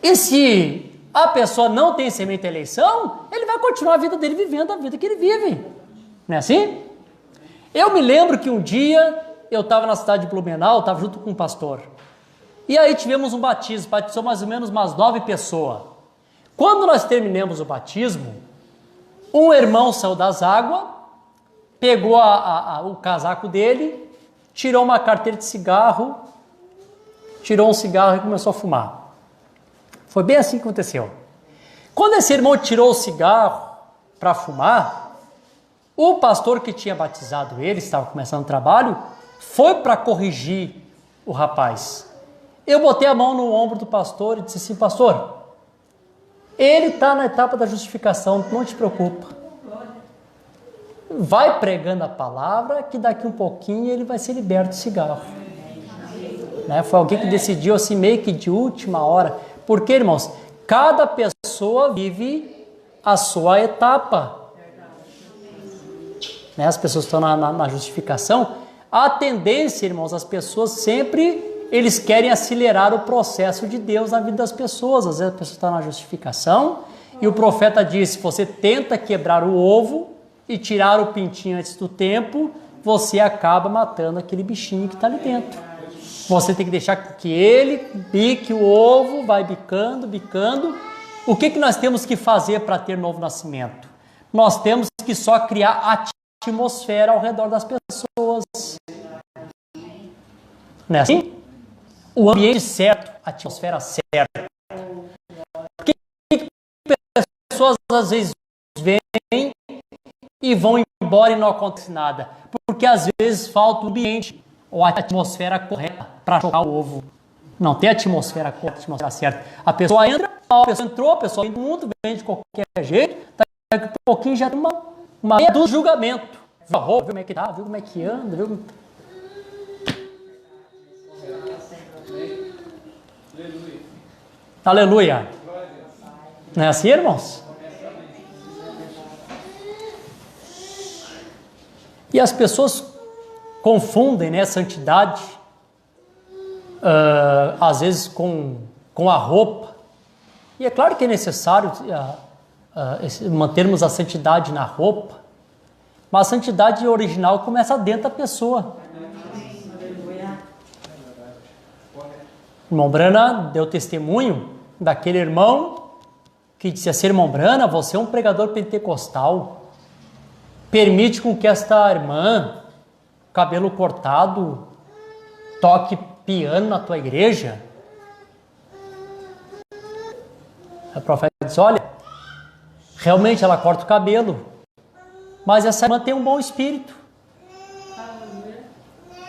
S1: E se a pessoa não tem semente de eleição, ele vai continuar a vida dele vivendo a vida que ele vive. Não é assim? Eu me lembro que um dia eu estava na cidade de Blumenau, estava junto com um pastor. E aí tivemos um batismo, batizou mais ou menos umas 9 pessoas. Quando nós terminamos o batismo, um irmão saiu das águas, pegou o casaco dele, tirou uma carteira de cigarro, tirou um cigarro e começou a fumar. Foi bem assim que aconteceu. Quando esse irmão tirou o cigarro para fumar, o pastor que tinha batizado ele, estava começando o trabalho, foi para corrigir o rapaz. Eu botei a mão no ombro do pastor e disse assim: pastor, ele está na etapa da justificação, não te preocupa. Vai pregando a palavra que daqui um pouquinho ele vai ser liberto do cigarro. Né? Foi alguém que decidiu assim meio que de última hora. Porque, irmãos, cada pessoa vive a sua etapa. Né? As pessoas estão na justificação. A tendência, irmãos, as pessoas sempre... Eles querem acelerar o processo de Deus na vida das pessoas. Às vezes a pessoa está na justificação e o profeta diz: se você tenta quebrar o ovo e tirar o pintinho antes do tempo, você acaba matando aquele bichinho que está ali dentro. Você tem que deixar que ele bique o ovo, vai bicando, bicando. O que nós temos que fazer para ter novo nascimento? Nós temos que só criar atmosfera ao redor das pessoas. Não é assim? O ambiente certo, a atmosfera certa. Por que pessoas às vezes vêm e vão embora e não acontece nada? Porque às vezes falta o ambiente ou a atmosfera correta para chocar o ovo. Não tem atmosfera correta, atmosfera certa. A pessoa entra, a pessoa entrou, a pessoa vem do mundo, vem de qualquer jeito, daqui a pouquinho já tem uma meia do julgamento. Viu a roupa, viu como é que tá, viu como é que anda, viu... Aleluia. Não é assim, irmãos? E as pessoas confundem, né, santidade, às vezes com a roupa. E é claro que é necessário mantermos a santidade na roupa, mas a santidade original começa dentro da pessoa. O irmão Brana deu testemunho daquele irmão que disse assim: irmão Brana, você é um pregador pentecostal, permite com que esta irmã, cabelo cortado, toque piano na tua igreja? O profeta disse: olha, realmente ela corta o cabelo, mas essa irmã tem um bom espírito.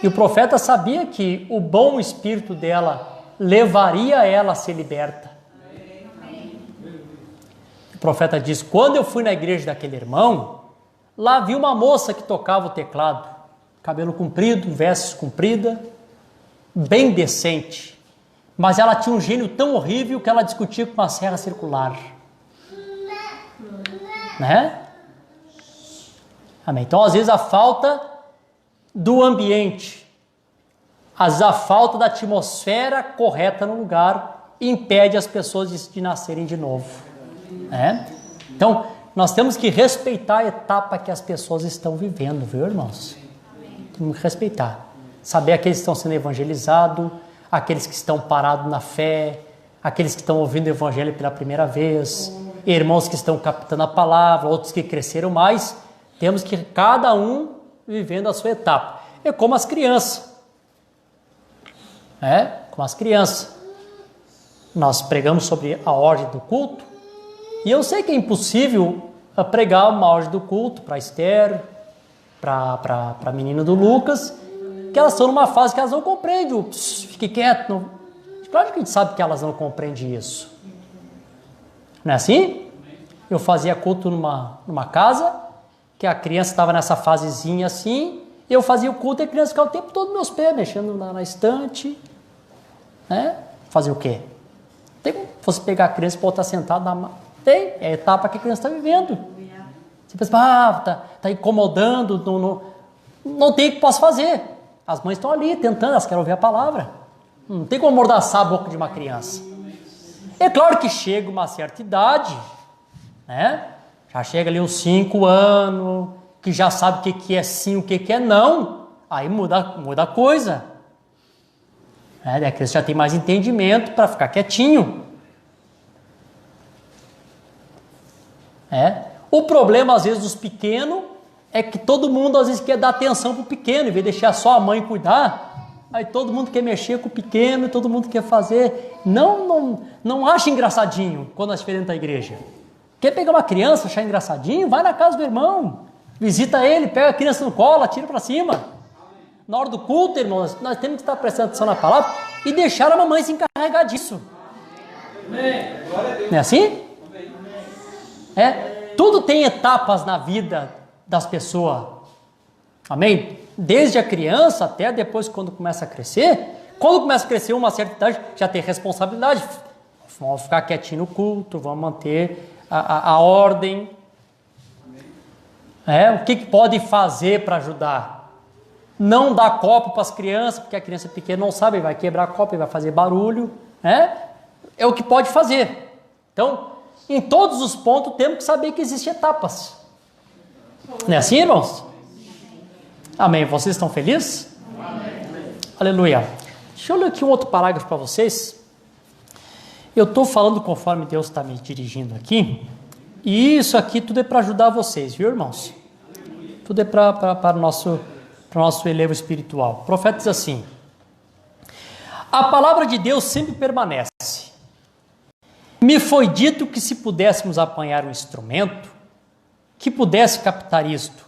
S1: E o profeta sabia que o bom espírito dela levaria ela a ser liberta. O profeta diz: quando eu fui na igreja daquele irmão, lá vi uma moça que tocava o teclado, cabelo comprido, vestes compridas, bem decente, mas ela tinha um gênio tão horrível que ela discutia com uma serra circular. Né? Amém. Então, às vezes, a falta do ambiente, às vezes a falta da atmosfera correta no lugar impede as pessoas de nascerem de novo. Né? Então, nós temos que respeitar a etapa que as pessoas estão vivendo, viu, irmãos? Temos que respeitar. Saber aqueles que estão sendo evangelizados, aqueles que estão parados na fé, aqueles que estão ouvindo o evangelho pela primeira vez, irmãos que estão captando a palavra, outros que cresceram mais. Temos que cada um vivendo a sua etapa. É como as crianças. Com as crianças. Nós pregamos sobre a ordem do culto, e eu sei que é impossível pregar uma ordem do culto para Esther, para a menina do Lucas, que elas estão numa fase que elas não compreendem. Fique quieto. Não. Claro que a gente sabe que elas não compreendem isso. Não é assim? Eu fazia culto numa casa, que a criança estava nessa fasezinha assim, eu fazia o culto e a criança ficava o tempo todo nos meus pés, mexendo na estante. Né? Fazer o quê? Tem como você pegar a criança e botar sentado na... Tem, é a etapa que a criança está vivendo. Você pensa, tá incomodando, não tem o que posso fazer. As mães estão ali tentando, elas querem ouvir a palavra. Não tem como amordaçar a boca de uma criança. É claro que chega uma certa idade, né? Já chega ali uns 5 anos, que já sabe o que é sim, o que é não. Aí muda a coisa. A criança já tem mais entendimento para ficar quietinho. O problema, às vezes, dos pequenos é que todo mundo, às vezes, quer dar atenção para o pequeno, em vez de deixar só a mãe cuidar. Aí todo mundo quer mexer com o pequeno, todo mundo quer fazer. Não acha engraçadinho quando nós estivermos dentro da igreja. Quer pegar uma criança, achar engraçadinho? Vai na casa do irmão, visita ele, pega a criança no colo, atira para cima. Na hora do culto, irmãos, nós temos que estar prestando atenção na palavra e deixar a mamãe se encarregar disso. Não é assim? Tudo tem etapas na vida das pessoas. Amém? Desde a criança até depois quando começa a crescer. Quando começa a crescer uma certa idade, já tem responsabilidade. Vamos ficar quietinho no culto, vamos manter a ordem. O que pode fazer para ajudar? Não dar copo para as crianças, porque a criança pequena não sabe, vai quebrar copo e vai fazer barulho. É o que pode fazer. Então, em todos os pontos, temos que saber que existem etapas. Não é assim, irmãos? Amém. Vocês estão felizes? Amém. Aleluia. Deixa eu ler aqui um outro parágrafo para vocês. Eu estou falando conforme Deus está me dirigindo aqui. E isso aqui tudo é para ajudar vocês, viu, irmãos? Tudo é para o nosso elevo espiritual. O profeta diz assim: a palavra de Deus sempre permanece. Me foi dito que se pudéssemos apanhar um instrumento, que pudesse captar isto.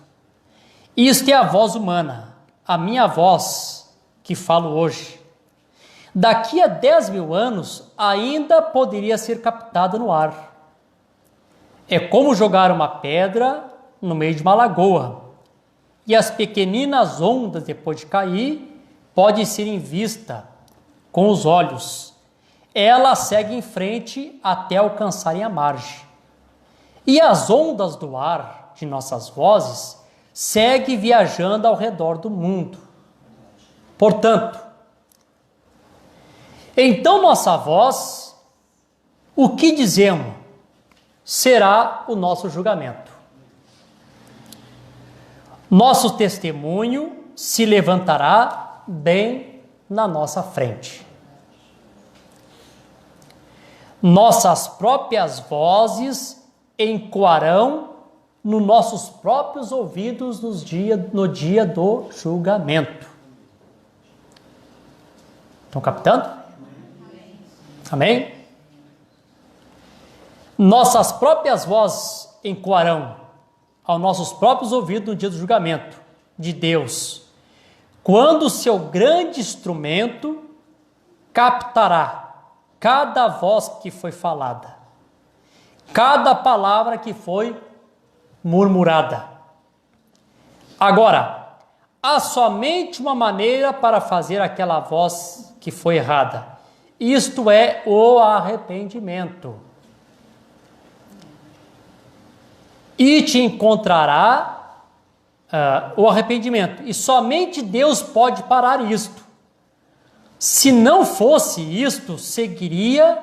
S1: Isto é a voz humana, a minha voz que falo hoje. Daqui a 10.000 anos ainda poderia ser captada no ar. É como jogar uma pedra no meio de uma lagoa, e as pequeninas ondas, depois de cair, podem ser vistas com os olhos. Elas seguem em frente até alcançarem a margem. E as ondas do ar de nossas vozes seguem viajando ao redor do mundo. Portanto, então nossa voz, o que dizemos, será o nosso julgamento. Nosso testemunho se levantará bem na nossa frente. Nossas próprias vozes ecoarão nos nossos próprios ouvidos no dia do julgamento. Estão captando? Amém? Nossas próprias vozes ecoarão aos nossos próprios ouvidos no dia do julgamento de Deus, quando o seu grande instrumento captará cada voz que foi falada, cada palavra que foi murmurada. Agora, há somente uma maneira para fazer aquela voz que foi errada. Isto é o arrependimento. E te encontrará o arrependimento. E somente Deus pode parar isto. Se não fosse isto, seguiria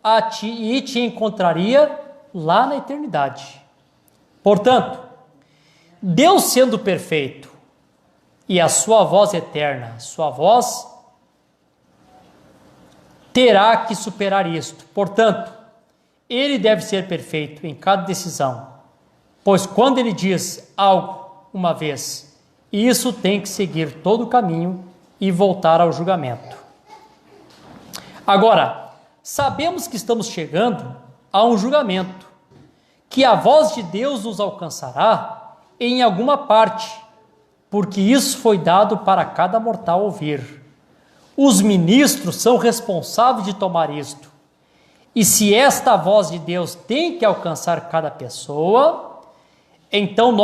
S1: a ti e te encontraria lá na eternidade. Portanto, Deus sendo perfeito e a sua voz eterna, sua voz terá que superar isto. Portanto, ele deve ser perfeito em cada decisão, pois quando ele diz algo uma vez, isso tem que seguir todo o caminho e voltar ao julgamento. Agora, sabemos que estamos chegando a um julgamento, que a voz de Deus nos alcançará em alguma parte, porque isso foi dado para cada mortal ouvir. Os ministros são responsáveis de tomar isto. E se esta voz de Deus tem que alcançar cada pessoa, então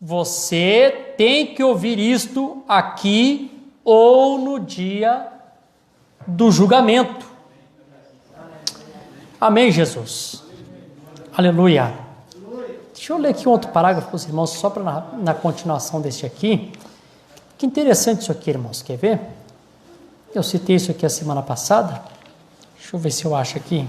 S1: você tem que ouvir isto aqui ou no dia do julgamento. Amém, Jesus? Aleluia. Deixa eu ler aqui um outro parágrafo para os irmãos, só para na continuação deste aqui. Que interessante isso aqui, irmãos. Quer ver? Eu citei isso aqui a semana passada. Deixa eu ver se eu acho aqui.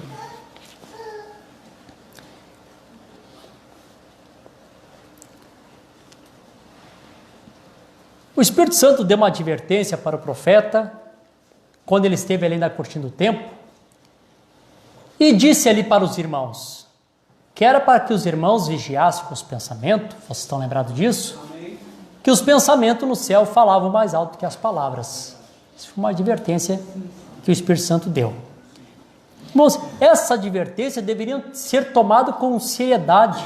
S1: O Espírito Santo deu uma advertência para o profeta, quando ele esteve ali na cortina do templo, e disse ali para os irmãos, que era para que os irmãos vigiassem com os pensamentos, vocês estão lembrados disso? Amém. Que os pensamentos no céu falavam mais alto que as palavras. Isso foi uma advertência que o Espírito Santo deu. Irmãos, essa advertência deveria ser tomada com seriedade.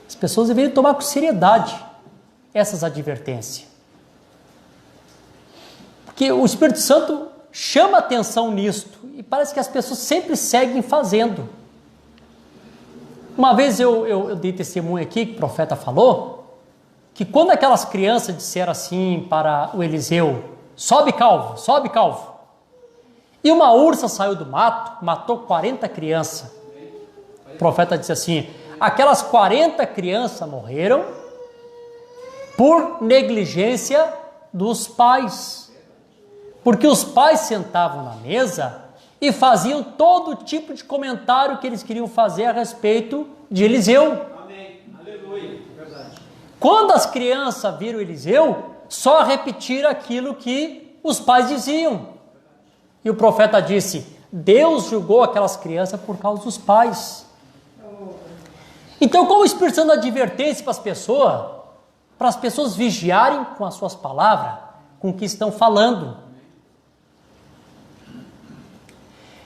S1: As pessoas deveriam tomar com seriedade essas advertências. Porque o Espírito Santo chama atenção nisto e parece que as pessoas sempre seguem fazendo. Uma vez eu dei testemunho aqui, que o profeta falou, que quando aquelas crianças disseram assim para o Eliseu, sobe calvo, sobe calvo, e uma ursa saiu do mato, matou 40 crianças. O profeta disse assim, aquelas 40 crianças morreram por negligência dos pais. Porque os pais sentavam na mesa e faziam todo tipo de comentário que eles queriam fazer a respeito de Eliseu.
S2: Amém. Aleluia. Verdade.
S1: Quando as crianças viram Eliseu, só repetiram aquilo que os pais diziam. E o profeta disse, Deus julgou aquelas crianças por causa dos pais. Então, como o Espírito Santo dá advertência para as pessoas vigiarem com as suas palavras, com o que estão falando.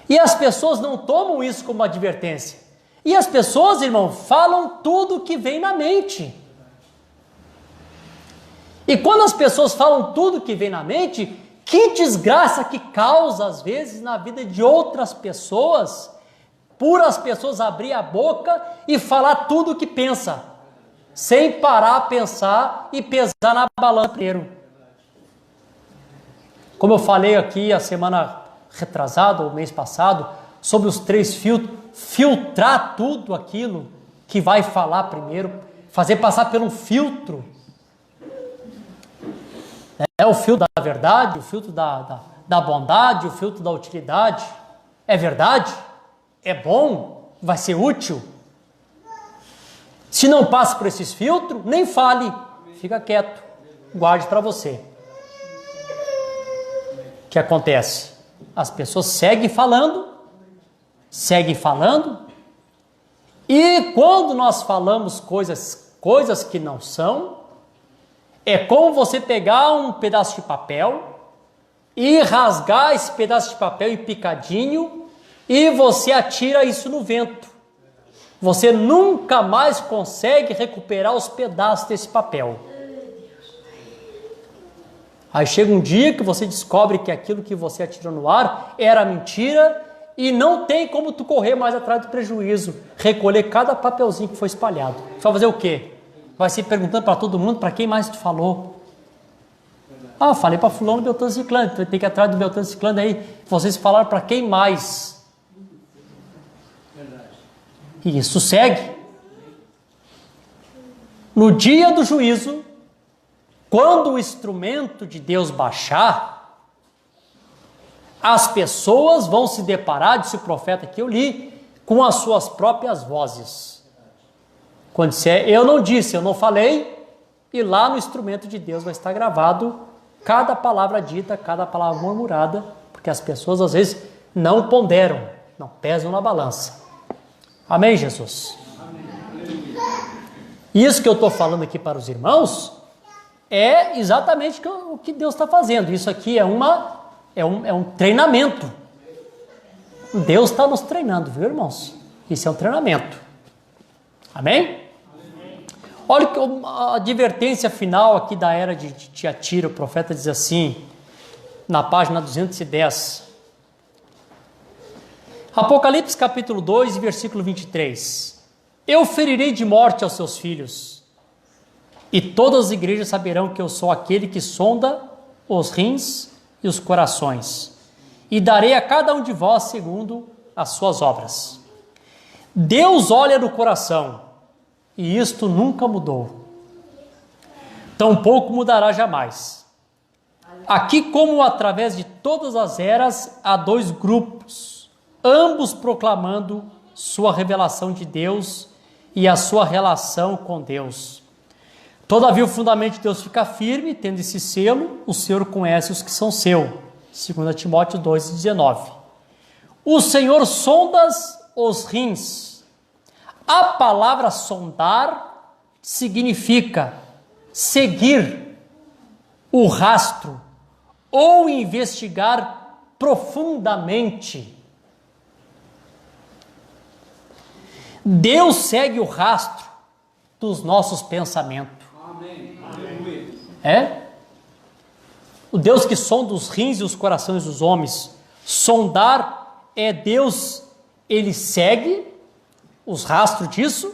S1: E as pessoas não tomam isso como advertência. E as pessoas, irmão, falam tudo o que vem na mente. E quando as pessoas falam tudo o que vem na mente, que desgraça que causa, às vezes, na vida de outras pessoas, por as pessoas abrir a boca e falar tudo o que pensa, sem parar a pensar e pesar na balança primeiro. Como eu falei aqui a semana retrasada, ou mês passado, sobre os 3 filtros, filtrar tudo aquilo que vai falar primeiro, fazer passar por um filtro. É o filtro da verdade, o filtro da bondade, o filtro da utilidade. É verdade? É bom? Vai ser útil? Se não passa por esses filtros, nem fale. Fica quieto. Guarde para você. O que acontece? As pessoas seguem falando, e quando nós falamos coisas que não são, é como você pegar um pedaço de papel e rasgar esse pedaço de papel em picadinho e você atira isso no vento. Você nunca mais consegue recuperar os pedaços desse papel. Aí chega um dia que você descobre que aquilo que você atirou no ar era mentira e não tem como tu correr mais atrás do prejuízo, recolher cada papelzinho que foi espalhado. Você vai fazer o quê? Vai se perguntando para todo mundo, para quem mais tu falou? Ah, falei para fulano, Beltrano, Ciclano, tu tem que ir atrás do Beltrano, Ciclano aí. Vocês falaram para quem mais? E isso segue. No dia do juízo, quando o instrumento de Deus baixar, as pessoas vão se deparar, disse o profeta que eu li, com as suas próprias vozes. Quando disser, eu não disse, eu não falei, e lá no instrumento de Deus vai estar gravado cada palavra dita, cada palavra murmurada, porque as pessoas às vezes não ponderam, não pesam na balança. Amém, Jesus? Amém. Isso que eu estou falando aqui para os irmãos é exatamente o que Deus está fazendo. Isso aqui é um treinamento. Deus está nos treinando, viu, irmãos? Isso é um treinamento. Amém? Olha a advertência final aqui da era de Tiatira. O profeta diz assim, na página 210. Apocalipse capítulo 2, versículo 23. Eu ferirei de morte aos seus filhos, e todas as igrejas saberão que eu sou aquele que sonda os rins e os corações, e darei a cada um de vós segundo as suas obras. Deus olha no coração, e isto nunca mudou. Tampouco mudará jamais. Aqui, como através de todas as eras, há dois grupos, ambos proclamando sua revelação de Deus e a sua relação com Deus. Todavia o fundamento de Deus fica firme, tendo esse selo, o Senhor conhece os que são seu. 2 Timóteo 2,19. O Senhor sonda os rins. A palavra sondar significa seguir o rastro ou investigar profundamente. Deus segue o rastro dos nossos pensamentos. É? O Deus que sonda os rins e os corações dos homens. Sondar é Deus, ele segue os rastros disso,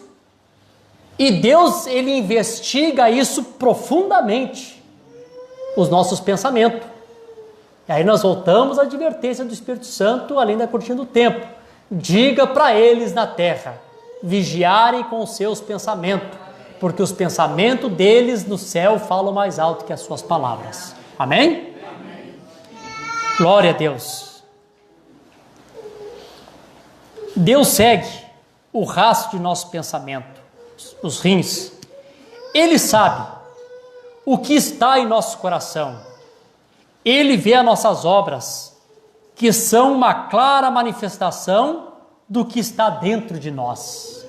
S1: e Deus, ele investiga isso profundamente, os nossos pensamentos. E aí nós voltamos à advertência do Espírito Santo, além da cortina do tempo. Diga para eles na terra, vigiarem com os seus pensamentos, porque os pensamentos deles no céu falam mais alto que as suas palavras. Amém? Amém. Glória a Deus. Deus segue o rastro de nosso pensamento, os rins. Ele sabe o que está em nosso coração. Ele vê as nossas obras, que são uma clara manifestação do que está dentro de nós.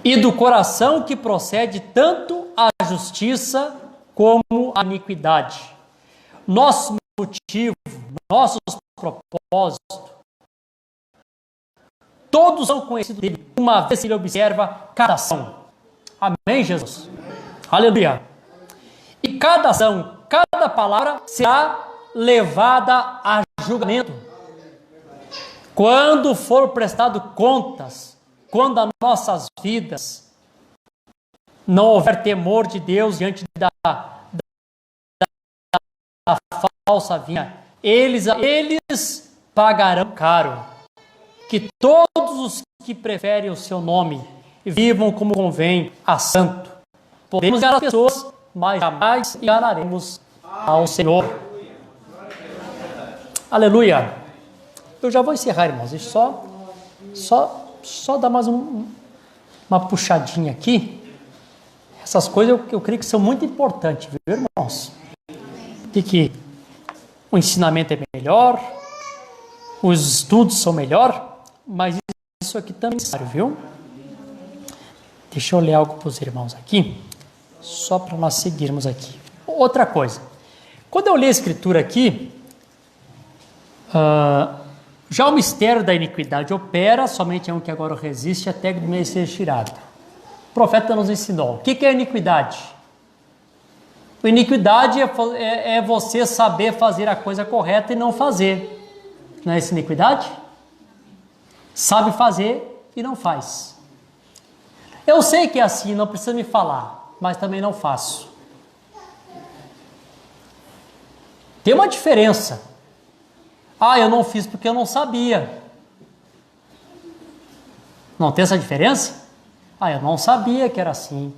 S1: E do coração que procede tanto a justiça como a iniquidade. Nosso motivo, nossos propósitos, todos são conhecidos dele, uma vez que ele observa cada ação. Amém, Jesus? Aleluia. E cada ação, cada palavra será levada a julgamento. Quando for prestado contas, quando as nossas vidas não houver temor de Deus diante da falsa vinha, eles pagarão caro. Que todos os que preferem o seu nome vivam como convém a santo. Podemos enganar as pessoas, mas jamais enganaremos ao Senhor. Aleluia. Eu já vou encerrar, irmãos. Deixa só dar mais uma puxadinha aqui. Essas coisas eu creio que são muito importantes, viu, irmãos? De que o ensinamento é melhor, os estudos são melhor, mas isso aqui também é necessário, viu? Deixa eu ler algo para os irmãos aqui, só para nós seguirmos aqui. Outra coisa, quando eu li a escritura aqui, já o mistério da iniquidade opera, somente é um que agora resiste até que do meio seja tirado. O profeta nos ensinou. O que é iniquidade? A iniquidade é você saber fazer a coisa correta e não fazer. Não é essa iniquidade? Sabe fazer e não faz. Eu sei que é assim, não precisa me falar, mas também não faço. Tem uma diferença. Eu não fiz porque eu não sabia. Não tem essa diferença? Eu não sabia que era assim.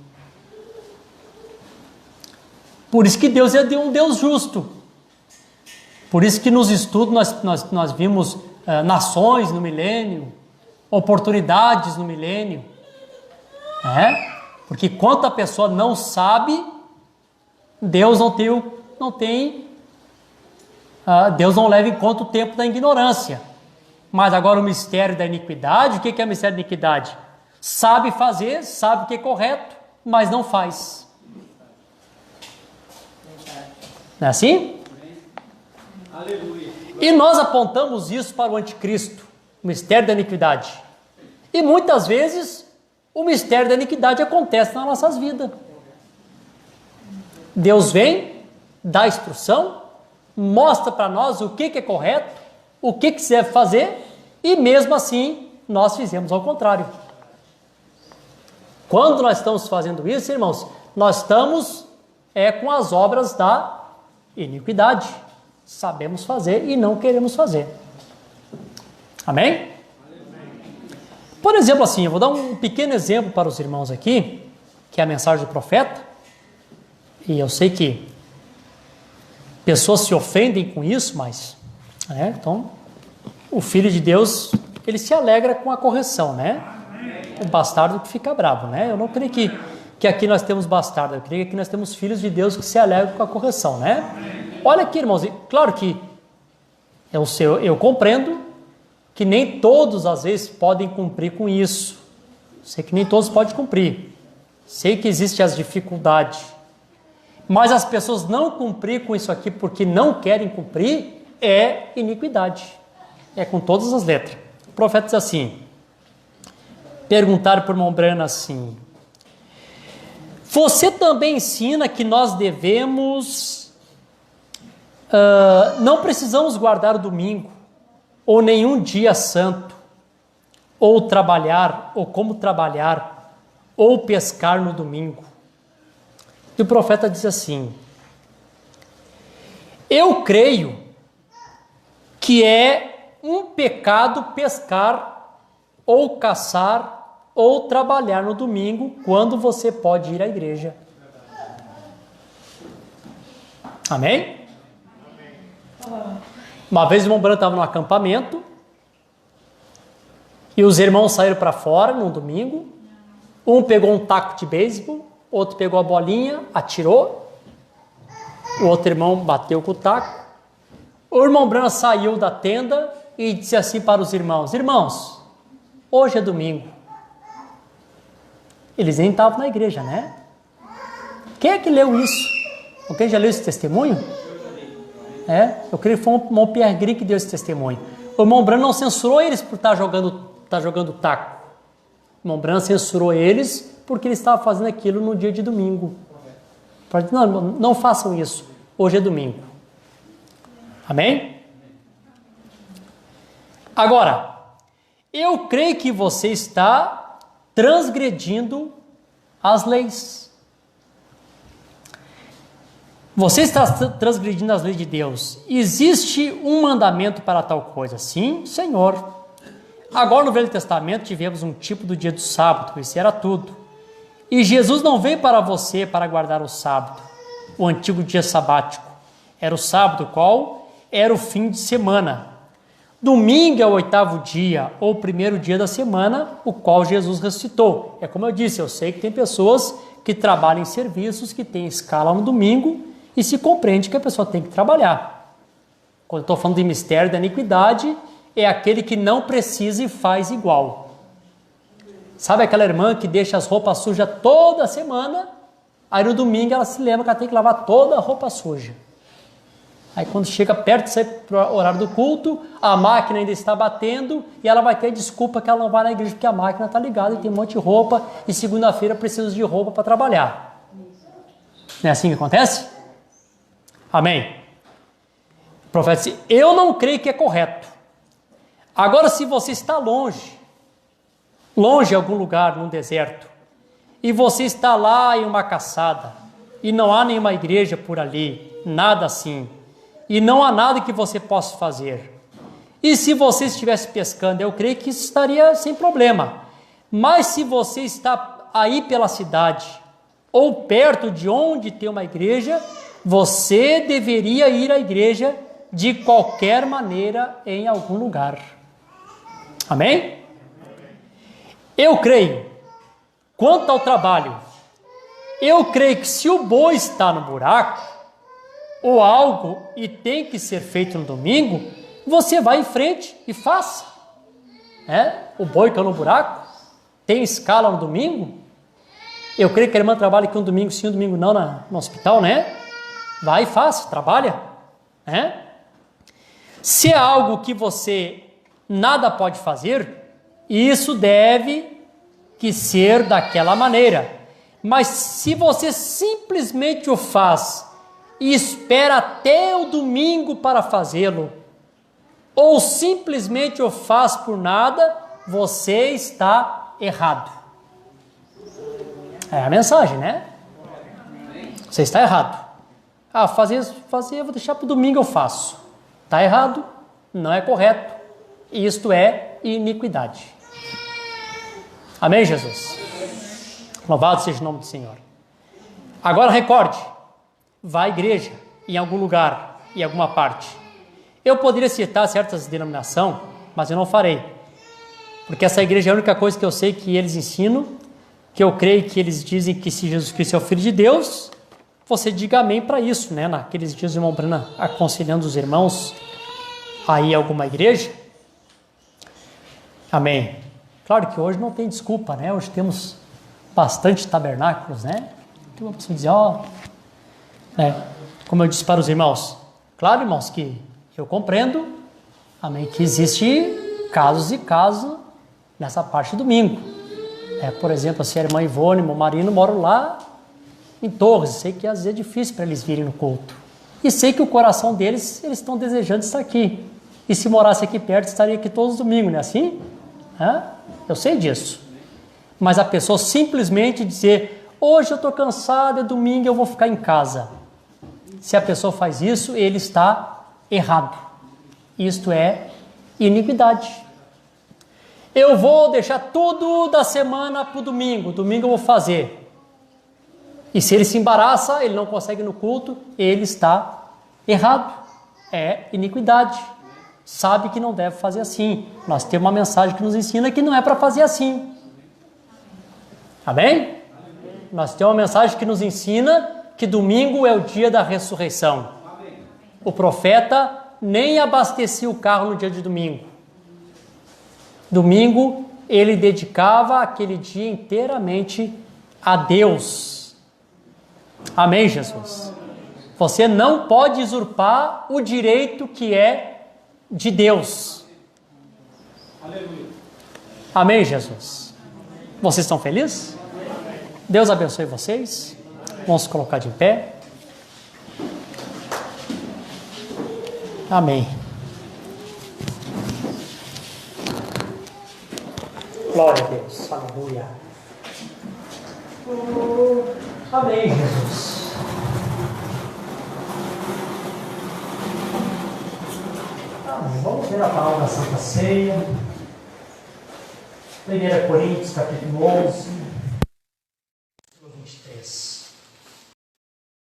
S1: Por isso que Deus é um Deus justo. Por isso que nos estudos nós vimos nações no milênio, oportunidades no milênio. Porque quando a pessoa não sabe, Deus Deus não leva em conta o tempo da ignorância. Mas agora o mistério da iniquidade, o que é o mistério da iniquidade? Sabe fazer, sabe o que é correto, mas não faz. Não é assim?
S2: Aleluia.
S1: E nós apontamos isso para o anticristo, o mistério da iniquidade. E muitas vezes o mistério da iniquidade acontece nas nossas vidas. Deus vem, dá instrução, mostra para nós o que é correto, o que se deve fazer, e mesmo assim nós fizemos ao contrário. Quando nós estamos fazendo isso, irmãos, nós estamos com as obras da iniquidade. Sabemos fazer e não queremos fazer. Amém? Por exemplo, assim, eu vou dar um pequeno exemplo para os irmãos aqui, que é a mensagem do profeta, e eu sei que pessoas se ofendem com isso, mas, então, o Filho de Deus, ele se alegra com a correção, né? O bastardo que fica bravo, né? Eu não creio que aqui nós temos bastardo, eu creio que aqui nós temos filhos de Deus que se alegram com a correção, né? Olha aqui, irmãos, claro que eu compreendo que nem todos, às vezes, podem cumprir com isso. Sei que nem todos podem cumprir. Sei que existem as dificuldades. Mas as pessoas não cumprir com isso aqui porque não querem cumprir é iniquidade. É com todas as letras. O profeta diz assim, perguntaram por irmão Brana assim, você também ensina que nós devemos, não precisamos guardar o domingo, ou nenhum dia santo, ou trabalhar, ou como trabalhar, ou pescar no domingo. E o profeta diz assim, eu creio que é um pecado pescar, ou caçar, ou trabalhar no domingo, quando você pode ir à igreja. Amém? Uma vez o irmão Branco estava no acampamento, e os irmãos saíram para fora no domingo, um pegou um taco de beisebol, outro pegou a bolinha, atirou, o outro irmão bateu com o taco, o irmão Branco saiu da tenda e disse assim para os irmãos, irmãos, hoje é domingo. Eles nem estavam na igreja, né? Quem é que leu isso? Alguém já leu esse testemunho? Eu creio que foi o irmão Pierre Gris que deu esse testemunho. O irmão Branco não censurou eles por estar jogando taco. O irmão Branco censurou eles porque eles estavam fazendo aquilo no dia de domingo. Não façam isso. Hoje é domingo. Amém? Agora, eu creio que você está transgredindo as leis. Você está transgredindo as leis de Deus. Existe um mandamento para tal coisa. Sim, Senhor. Agora no Velho Testamento tivemos um tipo do dia do sábado. Isso era tudo. E Jesus não veio para você para guardar o sábado. O antigo dia sabático. Era o sábado qual? Era o fim de semana. Domingo é o 8º dia, ou o primeiro dia da semana, o qual Jesus ressuscitou. É como eu disse, eu sei que tem pessoas que trabalham em serviços, que têm escala no domingo, e se compreende que a pessoa tem que trabalhar. Quando eu estou falando de mistério da iniquidade, é aquele que não precisa e faz igual. Sabe aquela irmã que deixa as roupas sujas toda semana, aí no domingo ela se lembra que ela tem que lavar toda a roupa suja. Aí quando chega perto do horário do culto, a máquina ainda está batendo e ela vai ter desculpa que ela não vai na igreja porque a máquina está ligada e tem um monte de roupa e segunda-feira precisa de roupa para trabalhar. Não é assim que acontece? Amém? O profeta disse, eu não creio que é correto. Agora, se você está longe em algum lugar, num deserto, e você está lá em uma caçada, e não há nenhuma igreja por ali, nada assim, e não há nada que você possa fazer. E se você estivesse pescando, eu creio que isso estaria sem problema. Mas se você está aí pela cidade, ou perto de onde tem uma igreja, você deveria ir à igreja de qualquer maneira em algum lugar. Amém? Eu creio, quanto ao trabalho, eu creio que se o boi está no buraco, ou algo e tem que ser feito no domingo, você vai em frente e faça. O boi que é no buraco, tem escala no domingo, eu creio que a irmã trabalha aqui um domingo sim, um domingo não no hospital, né? Vai e faça, trabalha. Se é algo que você nada pode fazer, isso deve que ser daquela maneira. Mas se você simplesmente o faz e espera até o domingo para fazê-lo, ou simplesmente o faz por nada, você está errado. É a mensagem, né? Você está errado. Fazer, eu vou deixar para o domingo eu faço. Está errado, não é correto. Isto é iniquidade. Amém, Jesus? Louvado seja o nome do Senhor. Agora recorde, vá à igreja, em algum lugar, em alguma parte. Eu poderia citar certas denominações, mas eu não farei. Porque essa igreja é a única coisa que eu sei que eles ensinam, que eu creio que eles dizem que se Jesus Cristo é o Filho de Deus, você diga amém para isso, né? Naqueles dias o irmão Brana aconselhando os irmãos a ir a alguma igreja. Amém. Claro que hoje não tem desculpa, né? Hoje temos bastante tabernáculos, né? Então eu preciso dizer, como eu disse para os irmãos, claro, irmãos, que eu compreendo, amém, que existe casos e casos nessa parte do domingo. Por exemplo, se a irmã Ivone e o marido moram lá em Torres, sei que às vezes é difícil para eles virem no culto. E sei que o coração deles, eles estão desejando estar aqui. E se morasse aqui perto, estaria aqui todos os domingos, não é assim? Eu sei disso. Mas a pessoa simplesmente dizer, hoje eu estou cansado, é domingo, eu vou ficar em casa. Se a pessoa faz isso, ele está errado. Isto é iniquidade. Eu vou deixar tudo da semana para o domingo. Domingo eu vou fazer. E se ele se embaraça, ele não consegue ir no culto, ele está errado. É iniquidade. Sabe que não deve fazer assim. Nós temos uma mensagem que nos ensina que não é para fazer assim. Amém? Nós temos uma mensagem que nos ensina que domingo é o dia da ressurreição. O profeta nem abastecia o carro no dia de domingo. Domingo, ele dedicava aquele dia inteiramente a Deus. Amém, Jesus? Você não pode usurpar o direito que é de Deus.
S2: Aleluia.
S1: Amém, Jesus? Vocês estão felizes? Deus abençoe vocês. Vamos se colocar de pé. Amém. Glória a Deus. Aleluia. Amém, Jesus. Amém. Vamos ver a palavra da Santa Ceia. 1 Coríntios, capítulo 11.